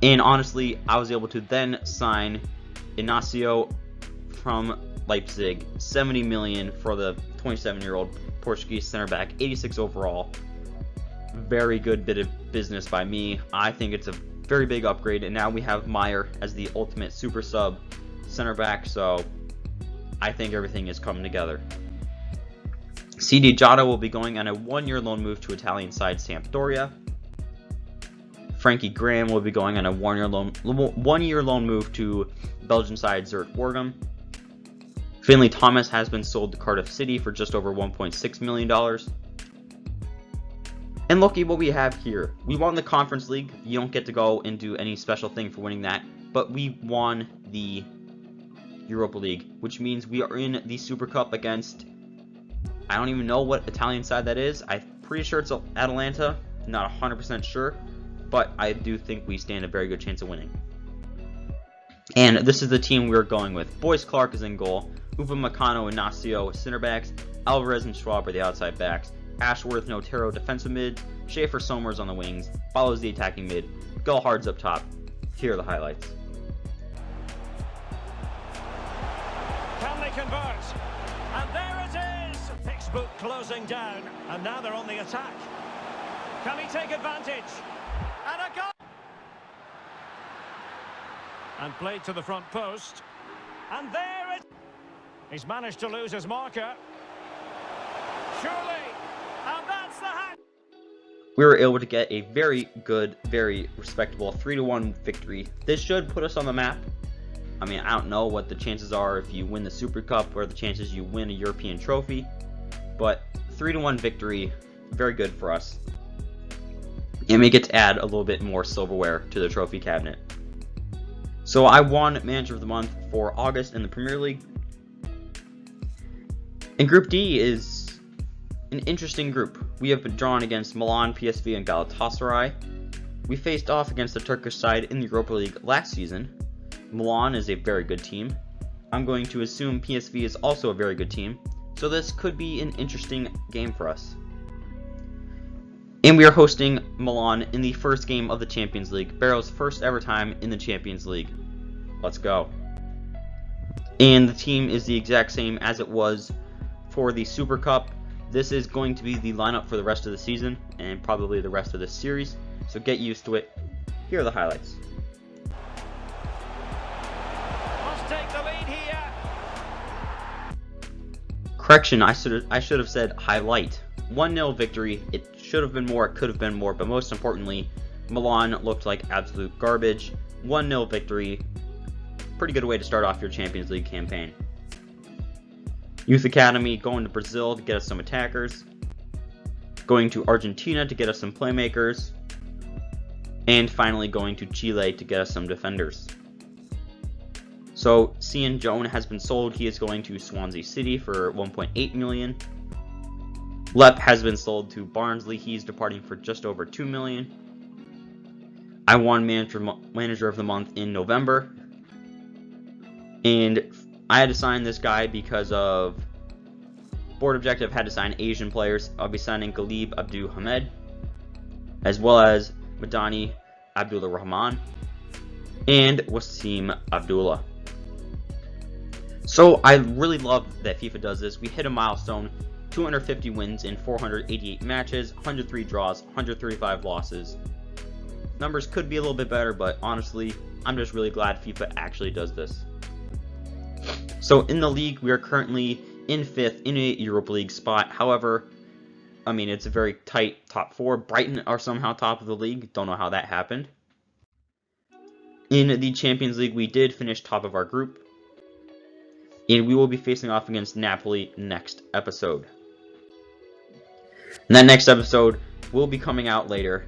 And honestly, I was able to then sign Inacio from Leipzig, $70 million for the 27-year-old Portuguese center back, 86 overall. Very good bit of business by me. I think it's a very big upgrade, and now we have Meyer as the ultimate super sub center back, so I think everything is coming together. CD Jota will be going on a 1-year loan move to Italian side Sampdoria. Frankie Graham will be going on a 1-year loan move to Belgian side Zurt Waregem. Finley Thomas has been sold to Cardiff City for just over $1.6 million. And look at what we have here. We won the Conference League. You don't get to go and do any special thing for winning that. But we won the Europa League, which means we are in the Super Cup against, I don't even know what Italian side that is. I'm pretty sure it's Atalanta. Not 100% sure. But I do think we stand a very good chance of winning. And this is the team we're going with. Boyce Clark is in goal. Upamecano and Inacio center backs. Alvarez and Schwab are the outside backs. Ashworth and Otero defensive mid, Schaefer Somers on the wings, follows the attacking mid, Gelhardt's up top. Here are the highlights. Can they convert? And there it is! Textbook closing down, and now they're on the attack. Can he take advantage? And a goal! And played to the front post. And there it... He's managed to lose his marker. Surely! And that's the hat. We were able to get a very good, very respectable 3-1 victory. This should put us on the map. I mean, I don't know what the chances are if you win the Super Cup or the chances you win a European trophy, but 3-1 victory, very good for us. And we get to add a little bit more silverware to the trophy cabinet. So I won Manager of the Month for August in the Premier League. And Group D is an interesting group. We have been drawn against Milan, PSV, and Galatasaray. We faced off against the Turkish side in the Europa League last season. Milan is a very good team. I'm going to assume PSV is also a very good team, so this could be an interesting game for us. And we are hosting Milan in the first game of the Champions League, Barrow's first ever time in the Champions League. Let's go. And the team is the exact same as it was for the Super Cup. This is going to be the lineup for the rest of the season and probably the rest of the series, so get used to it. Here are the highlights. Must take the lead here. Correction, I should have said highlight. 1-0 victory. It should have been more, it could have been more, but most importantly, Milan looked like absolute garbage. 1-0 victory. Pretty good way to start off your Champions League campaign. Youth Academy going to Brazil to get us some attackers. Going to Argentina to get us some playmakers. And finally going to Chile to get us some defenders. So, Cian Joan has been sold. He is going to Swansea City for 1.8 million. Lep has been sold to Barnsley. He's departing for just over 2 million. I won Manager of the Month in November. And I had to sign this guy because of board objective. Had to sign Asian players. I'll be signing Galib Abdul Hamed, as well as Madani Abdullah Rahman and Wasim Abdullah. So I really love that FIFA does this. We hit a milestone: 250 wins in 488 matches, 103 draws, 135 losses. Numbers could be a little bit better, but honestly, I'm just really glad FIFA actually does this. So in the league, we are currently in 5th in a Europa League spot. However, I mean, it's a very tight top 4. Brighton are somehow top of the league. Don't know how that happened. In the Champions League, we did finish top of our group. And we will be facing off against Napoli next episode. And that next episode will be coming out later.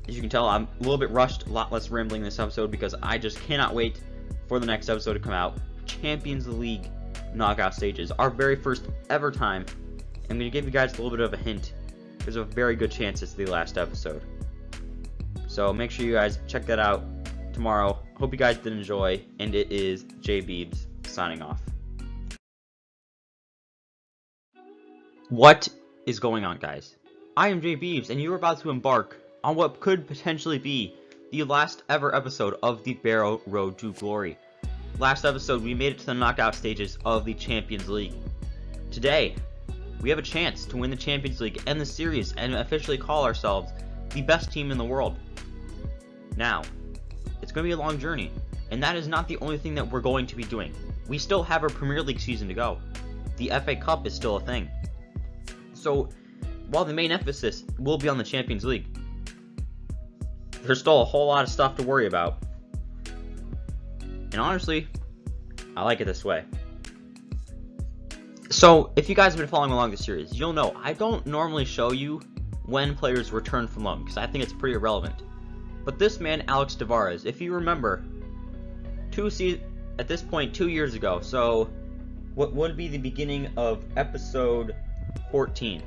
As you can tell, I'm a little bit rushed, a lot less rambling this episode because I just cannot wait for the next episode to come out. Champions League knockout stages, our very first ever time. I'm going to give you guys a little bit of a hint. There's a very good chance it's the last episode. So make sure you guys check that out tomorrow. Hope you guys did enjoy, and it is J Beebs signing off. What is going on, guys? I am J Beebs, and you are about to embark on what could potentially be the last ever episode of the Barrow Road to Glory. Last episode, we made it to the knockout stages of the Champions League. Today, we have a chance to win the Champions League and the series and officially call ourselves the best team in the world. Now, it's going to be a long journey, and that is not the only thing that we're going to be doing. We still have our Premier League season to go. The FA Cup is still a thing. So, while the main emphasis will be on the Champions League, there's still a whole lot of stuff to worry about. And honestly, I like it this way. So, if you guys have been following along the series, you'll know I don't normally show you when players return from loan, because I think it's pretty irrelevant. But this man, Alex Tavares, if you remember, at this point 2 years ago, so what would be the beginning of episode 14,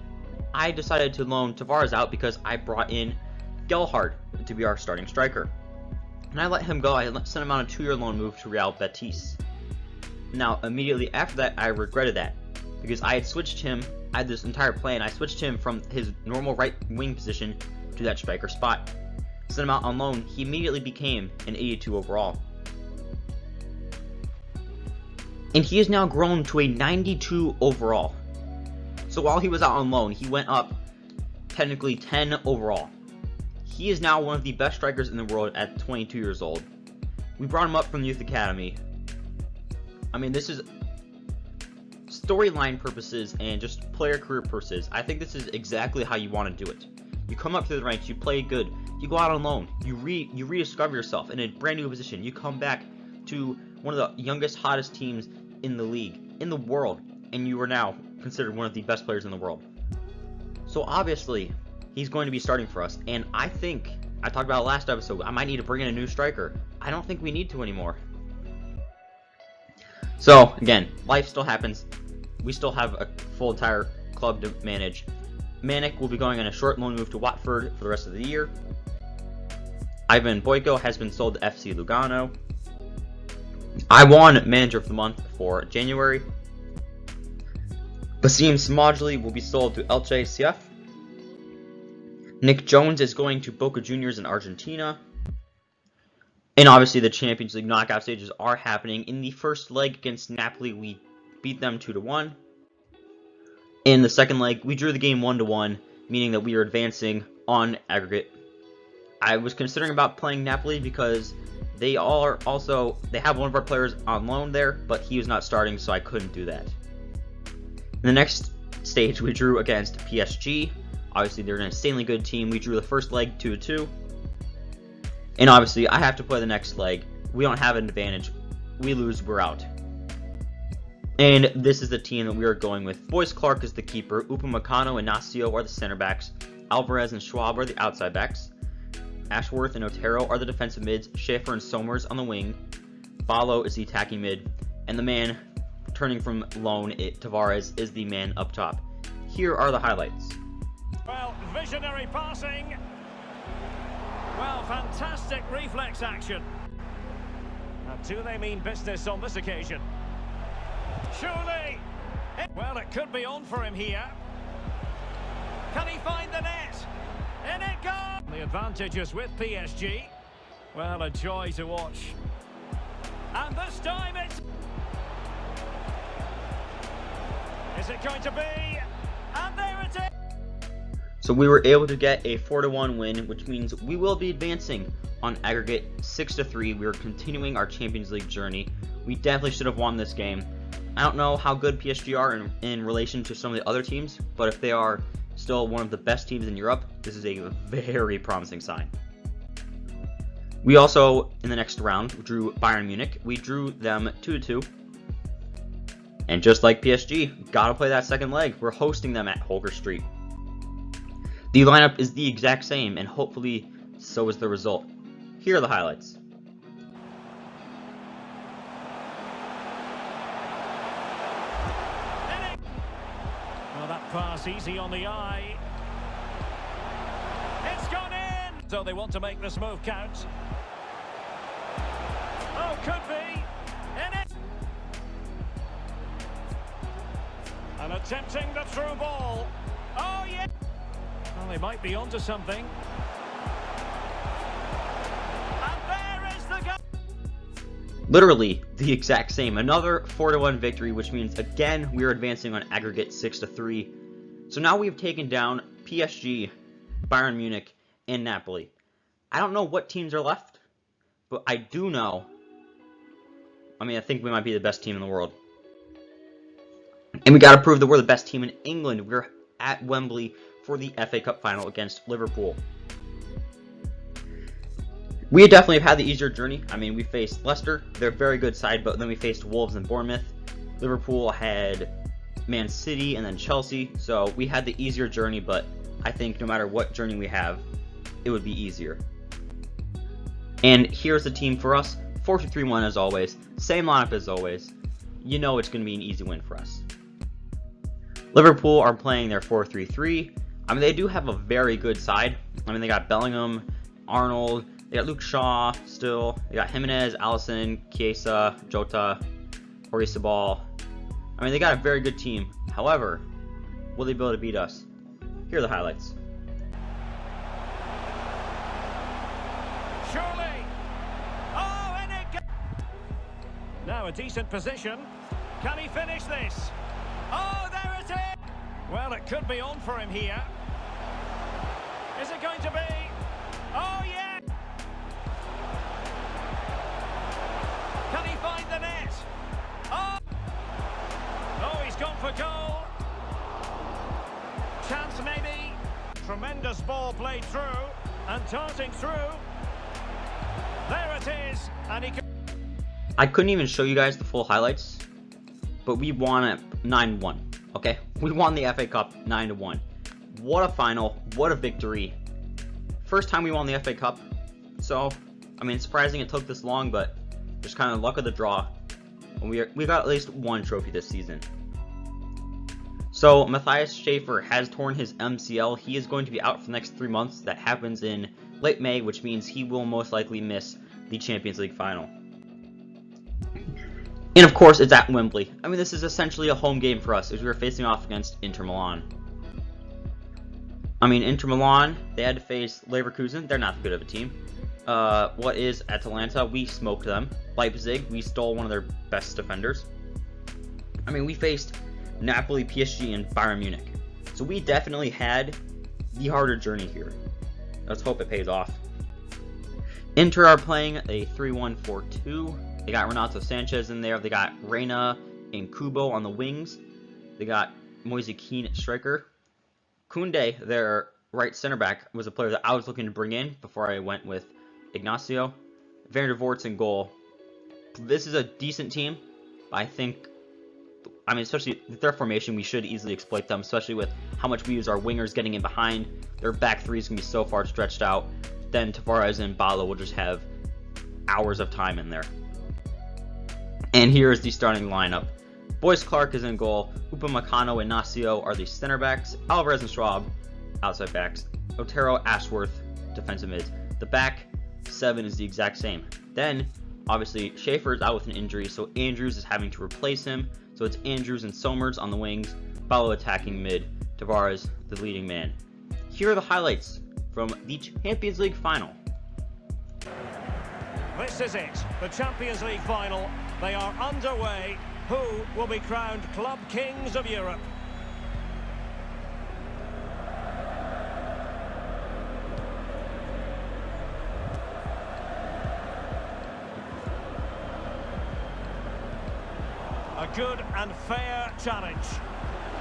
I decided to loan Tavares out because I brought in Gelhardt to be our starting striker. And I let him go. I sent him on a 2-year loan move to Real Betis. Now, immediately after that, I regretted that, because I had switched him, I had this entire plan, I switched him from his normal right wing position to that striker spot. Sent him out on loan. He immediately became an 82 overall. And he has now grown to a 92 overall. So while he was out on loan, he went up technically 10 overall. He is now one of the best strikers in the world at 22 years old. We brought him up from the Youth Academy. I mean, this is storyline purposes and just player career purposes. I think this is exactly how you want to do it. You come up through the ranks, you play good, you go out on loan, you rediscover yourself in a brand new position. You come back to one of the youngest, hottest teams in the league, in the world, and you are now considered one of the best players in the world. So obviously, he's going to be starting for us, and I think, I talked about it last episode, I might need to bring in a new striker. I don't think we need to anymore. So, again, life still happens. We still have a full entire club to manage. Manik will be going on a short loan move to Watford for the rest of the year. Ivan Boyko has been sold to FC Lugano. I won Manager of the Month for January. Basim Smajli will be sold to Elche CF. Nick Jones is going to Boca Juniors in Argentina. And obviously the Champions League knockout stages are happening. In the first leg against Napoli, we beat them 2-1. In the second leg, we drew the game 1-1, meaning that we are advancing on aggregate. I was considering about playing Napoli because they have one of our players on loan there, but he was not starting, so I couldn't do that. In the next stage, we drew against PSG. Obviously, they're an insanely good team. We drew the first leg 2-2. And obviously, I have to play the next leg. We don't have an advantage. We lose, we're out. And this is the team that we are going with. Boyce Clark is the keeper. Upamecano and Nacio are the center backs. Alvarez and Schwab are the outside backs. Ashworth and Otero are the defensive mids. Schaefer and Somers on the wing. Barrow is the attacking mid. And the man turning from loan, Tavares, is the man up top. Here are the highlights. Well, visionary passing. Well, fantastic reflex action. Now, do they mean business on this occasion? Surely. Well, it could be on for him here. Can he find the net? In it goes! The advantage is with PSG. Well, a joy to watch. And this time it's... Is it going to be? And there it is! So we were able to get a 4-1 win, which means we will be advancing on aggregate 6-3. We are continuing our Champions League journey. We definitely should have won this game. I don't know how good PSG are in relation to some of the other teams, but if they are still one of the best teams in Europe, this is a very promising sign. We also, in the next round, drew Bayern Munich. We drew them 2-2. And just like PSG, gotta play that second leg. We're hosting them at Holger Street. The lineup is the exact same, and hopefully so is the result. Here are the highlights. Well, that pass easy on the eye. It's gone in! So they want to make this move count. Oh, could be. In it! And attempting the through ball. Oh, yeah! Well, they might be onto something. And there is the goal! Literally the exact same. Another 4-1 victory, which means again we are advancing on aggregate 6-3. So now we have taken down PSG, Bayern Munich, and Napoli. I don't know what teams are left, but I do know. I think we might be the best team in the world. And we got to prove that we're the best team in England. We're at Wembley for the FA Cup final against Liverpool. We definitely have had the easier journey. We faced Leicester. They're a very good side, but then we faced Wolves and Bournemouth. Liverpool had Man City and then Chelsea. So we had the easier journey, but I think no matter what journey we have, it would be easier. And here's the team for us. 4-3-1 as always. Same lineup as always. You know it's going to be an easy win for us. Liverpool are playing their 4-3-3. They do have a very good side. They got Bellingham, Arnold, they got Luke Shaw still, they got Jimenez, Alisson, Chiesa, Jota, Orizabal. They got a very good team. However, will they be able to beat us? Here are the highlights. Surely. Oh, and it now a decent position. Can he finish this? Oh, there it is! Well, it could be on for him here. Is it going to be? Oh, yeah! Can he find the net? Oh! Oh, he's gone for goal. Chance maybe. Tremendous ball played through and darting through. There it is, and he can... I couldn't even show you guys the full highlights, but we won at 9-1. Okay, we won the FA Cup 9-1. What a final! What a victory! First time we won the FA Cup, so surprising it took this long, but just kind of luck of the draw. We got at least one trophy this season. So Matthias Schaefer has torn his MCL. He is going to be out for the next 3 months. That happens in late May, which means he will most likely miss the Champions League final. And of course, it's at Wembley. This is essentially a home game for us as we were facing off against Inter Milan. Inter Milan, they had to face Leverkusen. They're not that good of a team. What is Atalanta? We smoked them. Leipzig, we stole one of their best defenders. We faced Napoli, PSG, and Bayern Munich. So we definitely had the harder journey here. Let's hope it pays off. Inter are playing a 3-1-4-2. They got Renato Sanchez in there. They got Reina and Kubo on the wings. They got Moise Kean at striker. Koundé, their right center back, was a player that I was looking to bring in before I went with Ignacio. Van der Voort's in goal. This is a decent team. I think, especially with their formation, we should easily exploit them, especially with how much we use our wingers getting in behind. Their back three is going to be so far stretched out. Then Tavares and Barrow will just have hours of time in there. And here is the starting lineup. Boyce Clark is in goal. Upamecano and Ignacio are the center backs. Alvarez and Schwab, outside backs. Otero, Ashworth, defensive mids. The back seven is the exact same. Then, obviously, Schaefer is out with an injury, so Andrews is having to replace him. So it's Andrews and Somers on the wings. Barrow attacking mid. Tavares, the leading man. Here are the highlights from the Champions League final. This is it, the Champions League final. They are underway. Who will be crowned club kings of Europe? A good and fair challenge.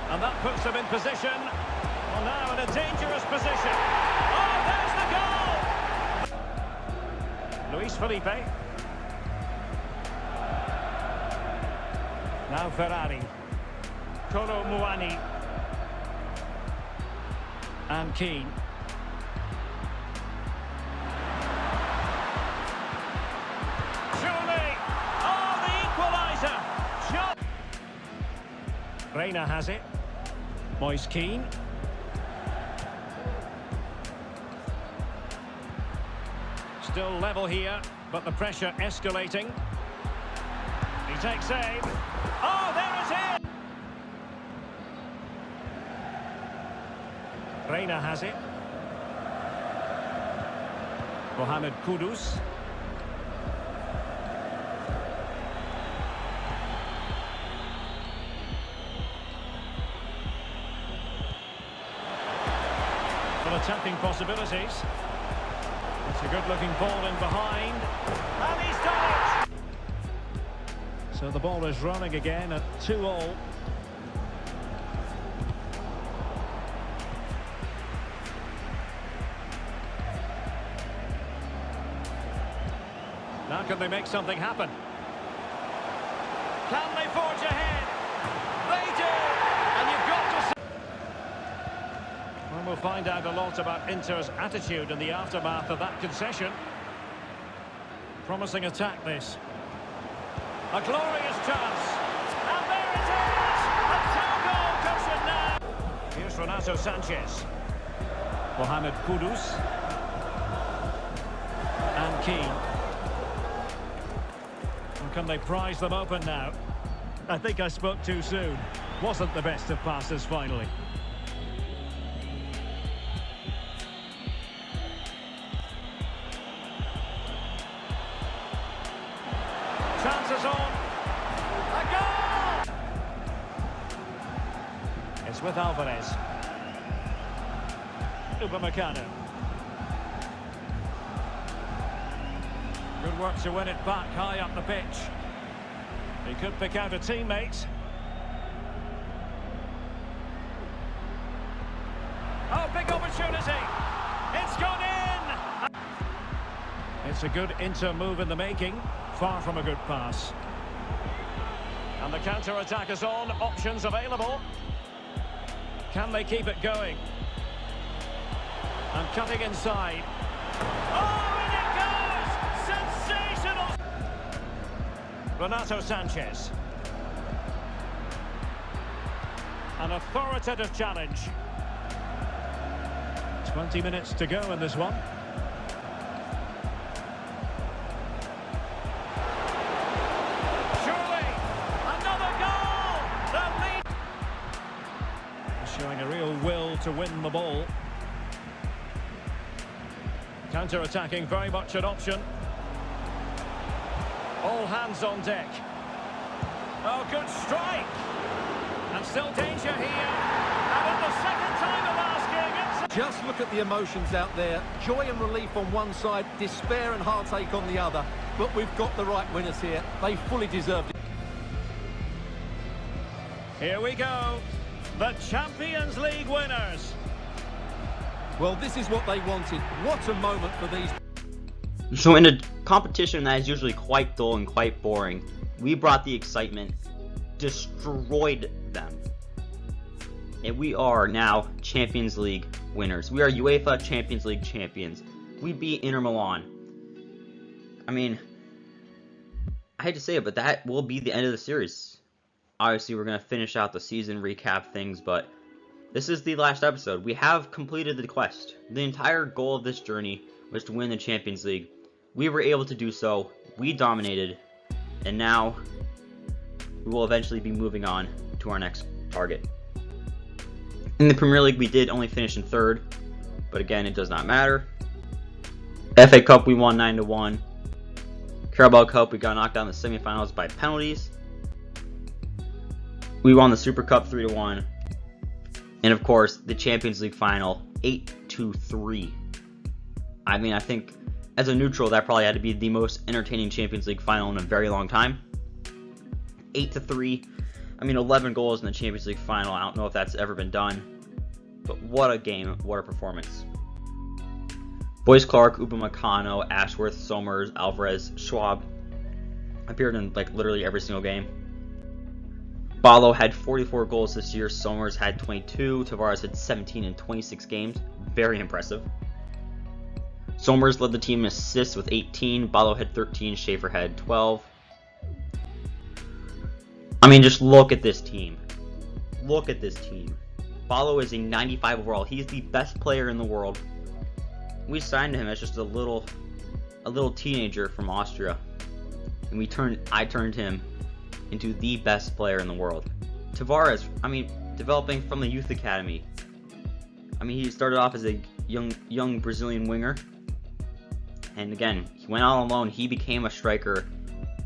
And that puts them in position. Well, now in a dangerous position. Oh, there's the goal! Luis Felipe. Now Ferrari. Kolo Muani. And Keane. Surely! Oh, the equaliser! Reina has it. Moise Keane. Still level here, but the pressure escalating. He takes aim. Oh, there it is! Reina has it. Mohamed Kudus. Well, attacking possibilities. It's a good-looking ball in behind. And he's done it! So the ball is running again at 2-2. Now can they make something happen? Can they forge ahead? They do! And you've got to see... Well, we'll find out a lot about Inter's attitude in the aftermath of that concession. Promising attack, this. A glorious chance. And there it is! A two-goal cushion now! Here's Renato Sanchez. Mohamed Kudus. And Keane. And can they prize them open now? I think I spoke too soon. Wasn't the best of passes finally. Chances on. A goal! It's with Alvarez. Upamecano. Good work to win it back high up the pitch. He could pick out a teammate. Oh, big opportunity. It's gone in. It's a good Inter move in the making. Far from a good pass. And the counter-attack is on. Options available. Can they keep it going? And cutting inside. Oh, and it goes! Sensational! Renato Sanchez. An authoritative challenge. 20 minutes to go in this one. Showing a real will to win the ball. Counter-attacking, very much an option. All hands on deck. Oh, good strike! And And still danger here. And in the second time of asking, it's... Just look at the emotions out there. Joy and relief on one side, despair and heartache on the other. But we've got the right winners here. They fully deserved it. Here we go. The Champions League winners. Well, this is what they wanted. What a moment for these. So in a competition that is usually quite dull and quite boring, we brought the excitement, destroyed them. And we are now Champions League winners. We are UEFA Champions League champions. We beat Inter Milan. I mean, I hate to say it, but that will be the end of the series. Obviously, we're going to finish out the season, recap things, but this is the last episode. We have completed the quest. The entire goal of this journey was to win the Champions League. We were able to do so. We dominated. And now, we will eventually be moving on to our next target. In the Premier League, we did only finish in third. But again, it does not matter. FA Cup, we won 9-1. Carabao Cup, we got knocked out in the semifinals by penalties. We won the Super Cup 3-1. And of course, the Champions League final, 8-3. I mean, I think as a neutral, that probably had to be the most entertaining Champions League final in a very long time. 8-3. I mean, 11 goals in the Champions League final. I don't know if that's ever been done. But what a game, what a performance. Boyce Clark, Upamecano, Ashworth, Somers, Alvarez, Schwab appeared in like literally every single game. Barrow had 44 goals this year. Somers had 22. Tavares had 17 in 26 games. Very impressive. Somers led the team in assists with 18. Barrow had 13. Schaefer had 12. I mean, just look at this team. Look at this team. Barrow is a 95 overall. He's the best player in the world. We signed him as just a little teenager from Austria, and I turned him into the best player in the world. Tavares, I mean, developing from the youth academy. I mean, he started off as a young Brazilian winger, and again, he went out on loan. He became a striker.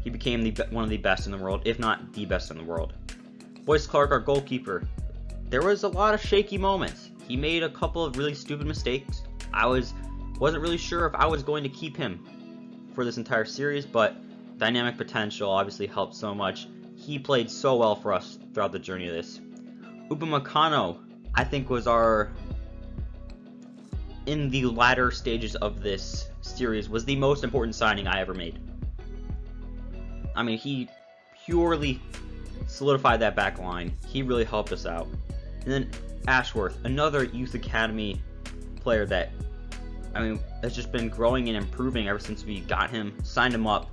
He became one of the best in the world, if not the best in the world. Boyce Clark, our goalkeeper. There was a lot of shaky moments. He made a couple of really stupid mistakes. I wasn't really sure if I was going to keep him for this entire series, but dynamic potential obviously helped so much. He played so well for us throughout the journey of this. Upamecano, I think, was in the latter stages of this series, was the most important signing I ever made. I mean, he purely solidified that back line. He really helped us out. And then Ashworth, another youth academy player that, I mean, has just been growing and improving ever since we got him, signed him up,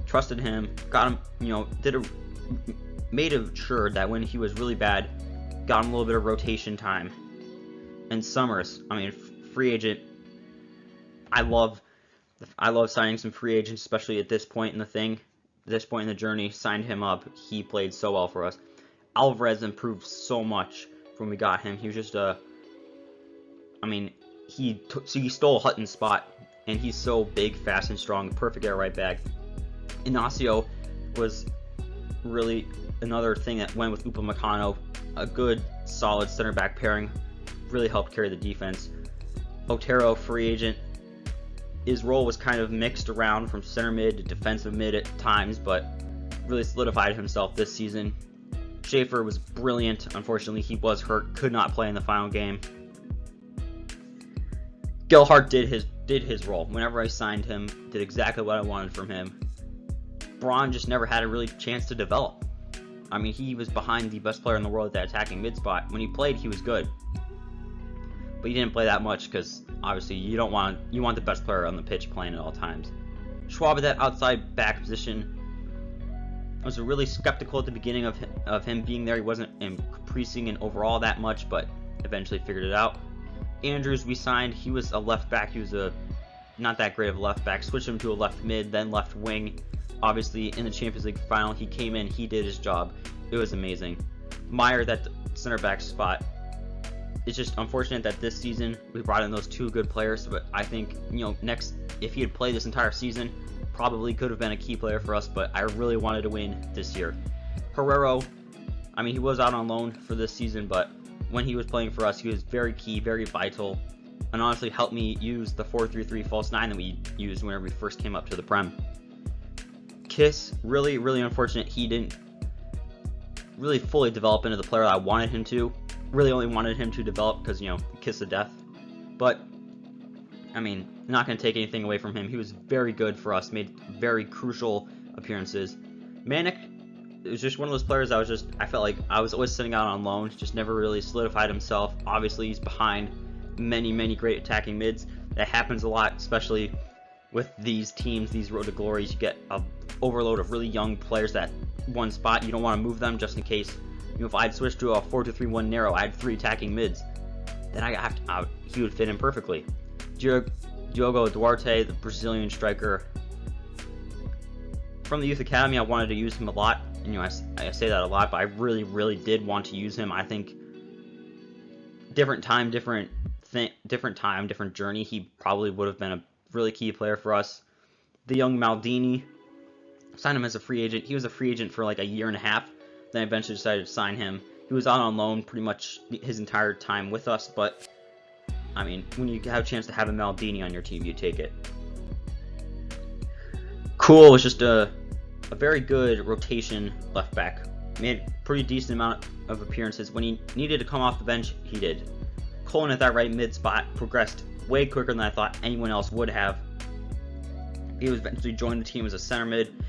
trusted him, got him, made sure that when he was really bad, got him a little bit of rotation time. And Somers, I mean, free agent. I love signing some free agents, especially at this point in the journey. Signed him up. He played so well for us. Alvarez improved so much from when we got him. He was just he stole Hutton's spot, and he's so big, fast, and strong. Perfect at right back. Inacio was really another thing that went with Upamecano. A good, solid center back pairing. Really helped carry the defense. Otero, free agent. His role was kind of mixed around from center mid to defensive mid at times, but really solidified himself this season. Schaefer was brilliant. Unfortunately, he was hurt, could not play in the final game. Gelhardt did his role. Whenever I signed him, did exactly what I wanted from him. Braun just never had a really chance to develop. I mean, he was behind the best player in the world at that attacking mid spot. When he played, he was good, but he didn't play that much because obviously you want the best player on the pitch playing at all times. Schwab at that outside back position. I was really skeptical at the beginning of him being there. He wasn't increasing in overall that much, but eventually figured it out. Andrews, we signed. He was a left back. He was not that great of a left back. Switched him to a left mid, then left wing. Obviously, in the Champions League final, he came in. He did his job. It was amazing. Meyer, that center back spot. It's just unfortunate that this season we brought in those two good players, but I think, next, if he had played this entire season, probably could have been a key player for us, but I really wanted to win this year. Herrero, I mean, he was out on loan for this season, but when he was playing for us, he was very key, very vital, and honestly helped me use the 4-3-3 false 9 that we used whenever we first came up to the Prem. Kiss, really, really unfortunate he didn't really fully develop into the player that I wanted him to. Really only wanted him to develop because, you know, kiss of death. But, I mean, not going to take anything away from him. He was very good for us, made very crucial appearances. Manic, it was just one of those players I felt like I was always sitting out on loan, just never really solidified himself. Obviously, he's behind many, many great attacking mids. That happens a lot, especially with these teams, these Road to Glories. You get an overload of really young players that one spot. You don't want to move them just in case. You know, if I'd switched to a 4-2-3-1 narrow, I had 3 attacking mids. Then he would fit in perfectly. Diogo Duarte, the Brazilian striker. From the Youth Academy, I wanted to use him a lot. You know, I say that a lot, but I really, really did want to use him. I think different time, different journey, he probably would have been a really key player for us. The young Maldini, signed him as a free agent. He was a free agent for like a year and a half. Then I eventually decided to sign him. He was out on loan pretty much his entire time with us, but I mean, when you have a chance to have a Maldini on your team, you take it. Cool was just a very good rotation left back. Made a pretty decent amount of appearances. When he needed to come off the bench, he did. Coleman at that right mid spot progressed way quicker than I thought anyone else would have. He was eventually joined the team as a center mid,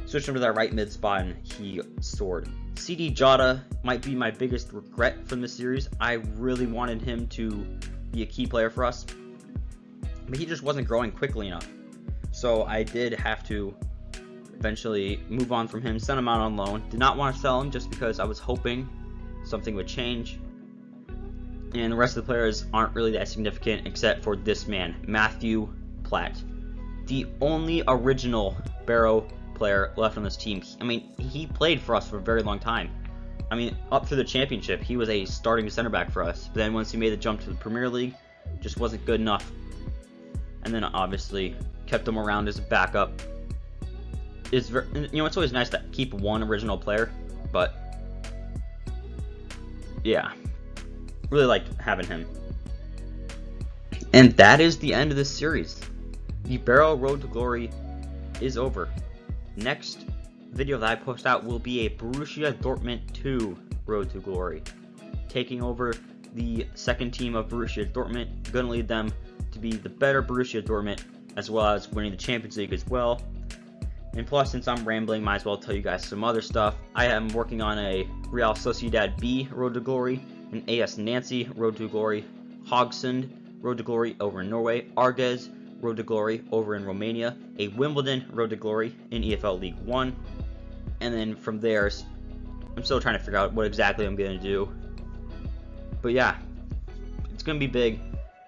switched him to that right mid spot, and he soared. CD Jota might be my biggest regret from this series. I really wanted him to be a key player for us, but he just wasn't growing quickly enough. So I did have to eventually move on from him, send him out on loan. Did not want to sell him just because I was hoping something would change. And the rest of the players aren't really that significant except for this man, Matthew Platt. The only original Barrow player left on this team. I mean, he played for us for a very long time. I mean, up through the championship, he was a starting center back for us. But then once he made the jump to the Premier League, just wasn't good enough. And then obviously kept him around as a backup. It's always nice to keep one original player, but yeah, really liked having him. And that is the end of this series. The Barrow Road to Glory is over. Next video that I post out will be a Borussia Dortmund 2 Road to Glory, taking over the second team of Borussia Dortmund. Gonna lead them to be the better Borussia Dortmund, as well as winning the Champions League as well. And plus, since I'm rambling, might as well tell you guys some other stuff. I am working on a Real Sociedad B Road to Glory, an AS Nancy Road to Glory, Hogsund Road to Glory over in Norway, Arges Road to Glory over in Romania, a Wimbledon Road to Glory in EFL League 1, and then from there, I'm still trying to figure out what exactly I'm going to do. But yeah, it's going to be big.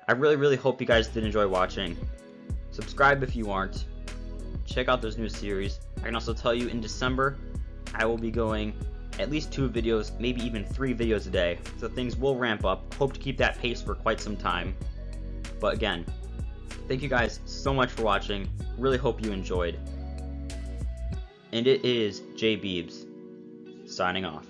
I really, really hope you guys did enjoy watching. Subscribe if you aren't. Check out those new series. I can also tell you in December, I will be going at least 2 videos, maybe even 3 videos a day. So things will ramp up. Hope to keep that pace for quite some time. But again, thank you guys so much for watching. Really hope you enjoyed. And it is J Beebs signing off.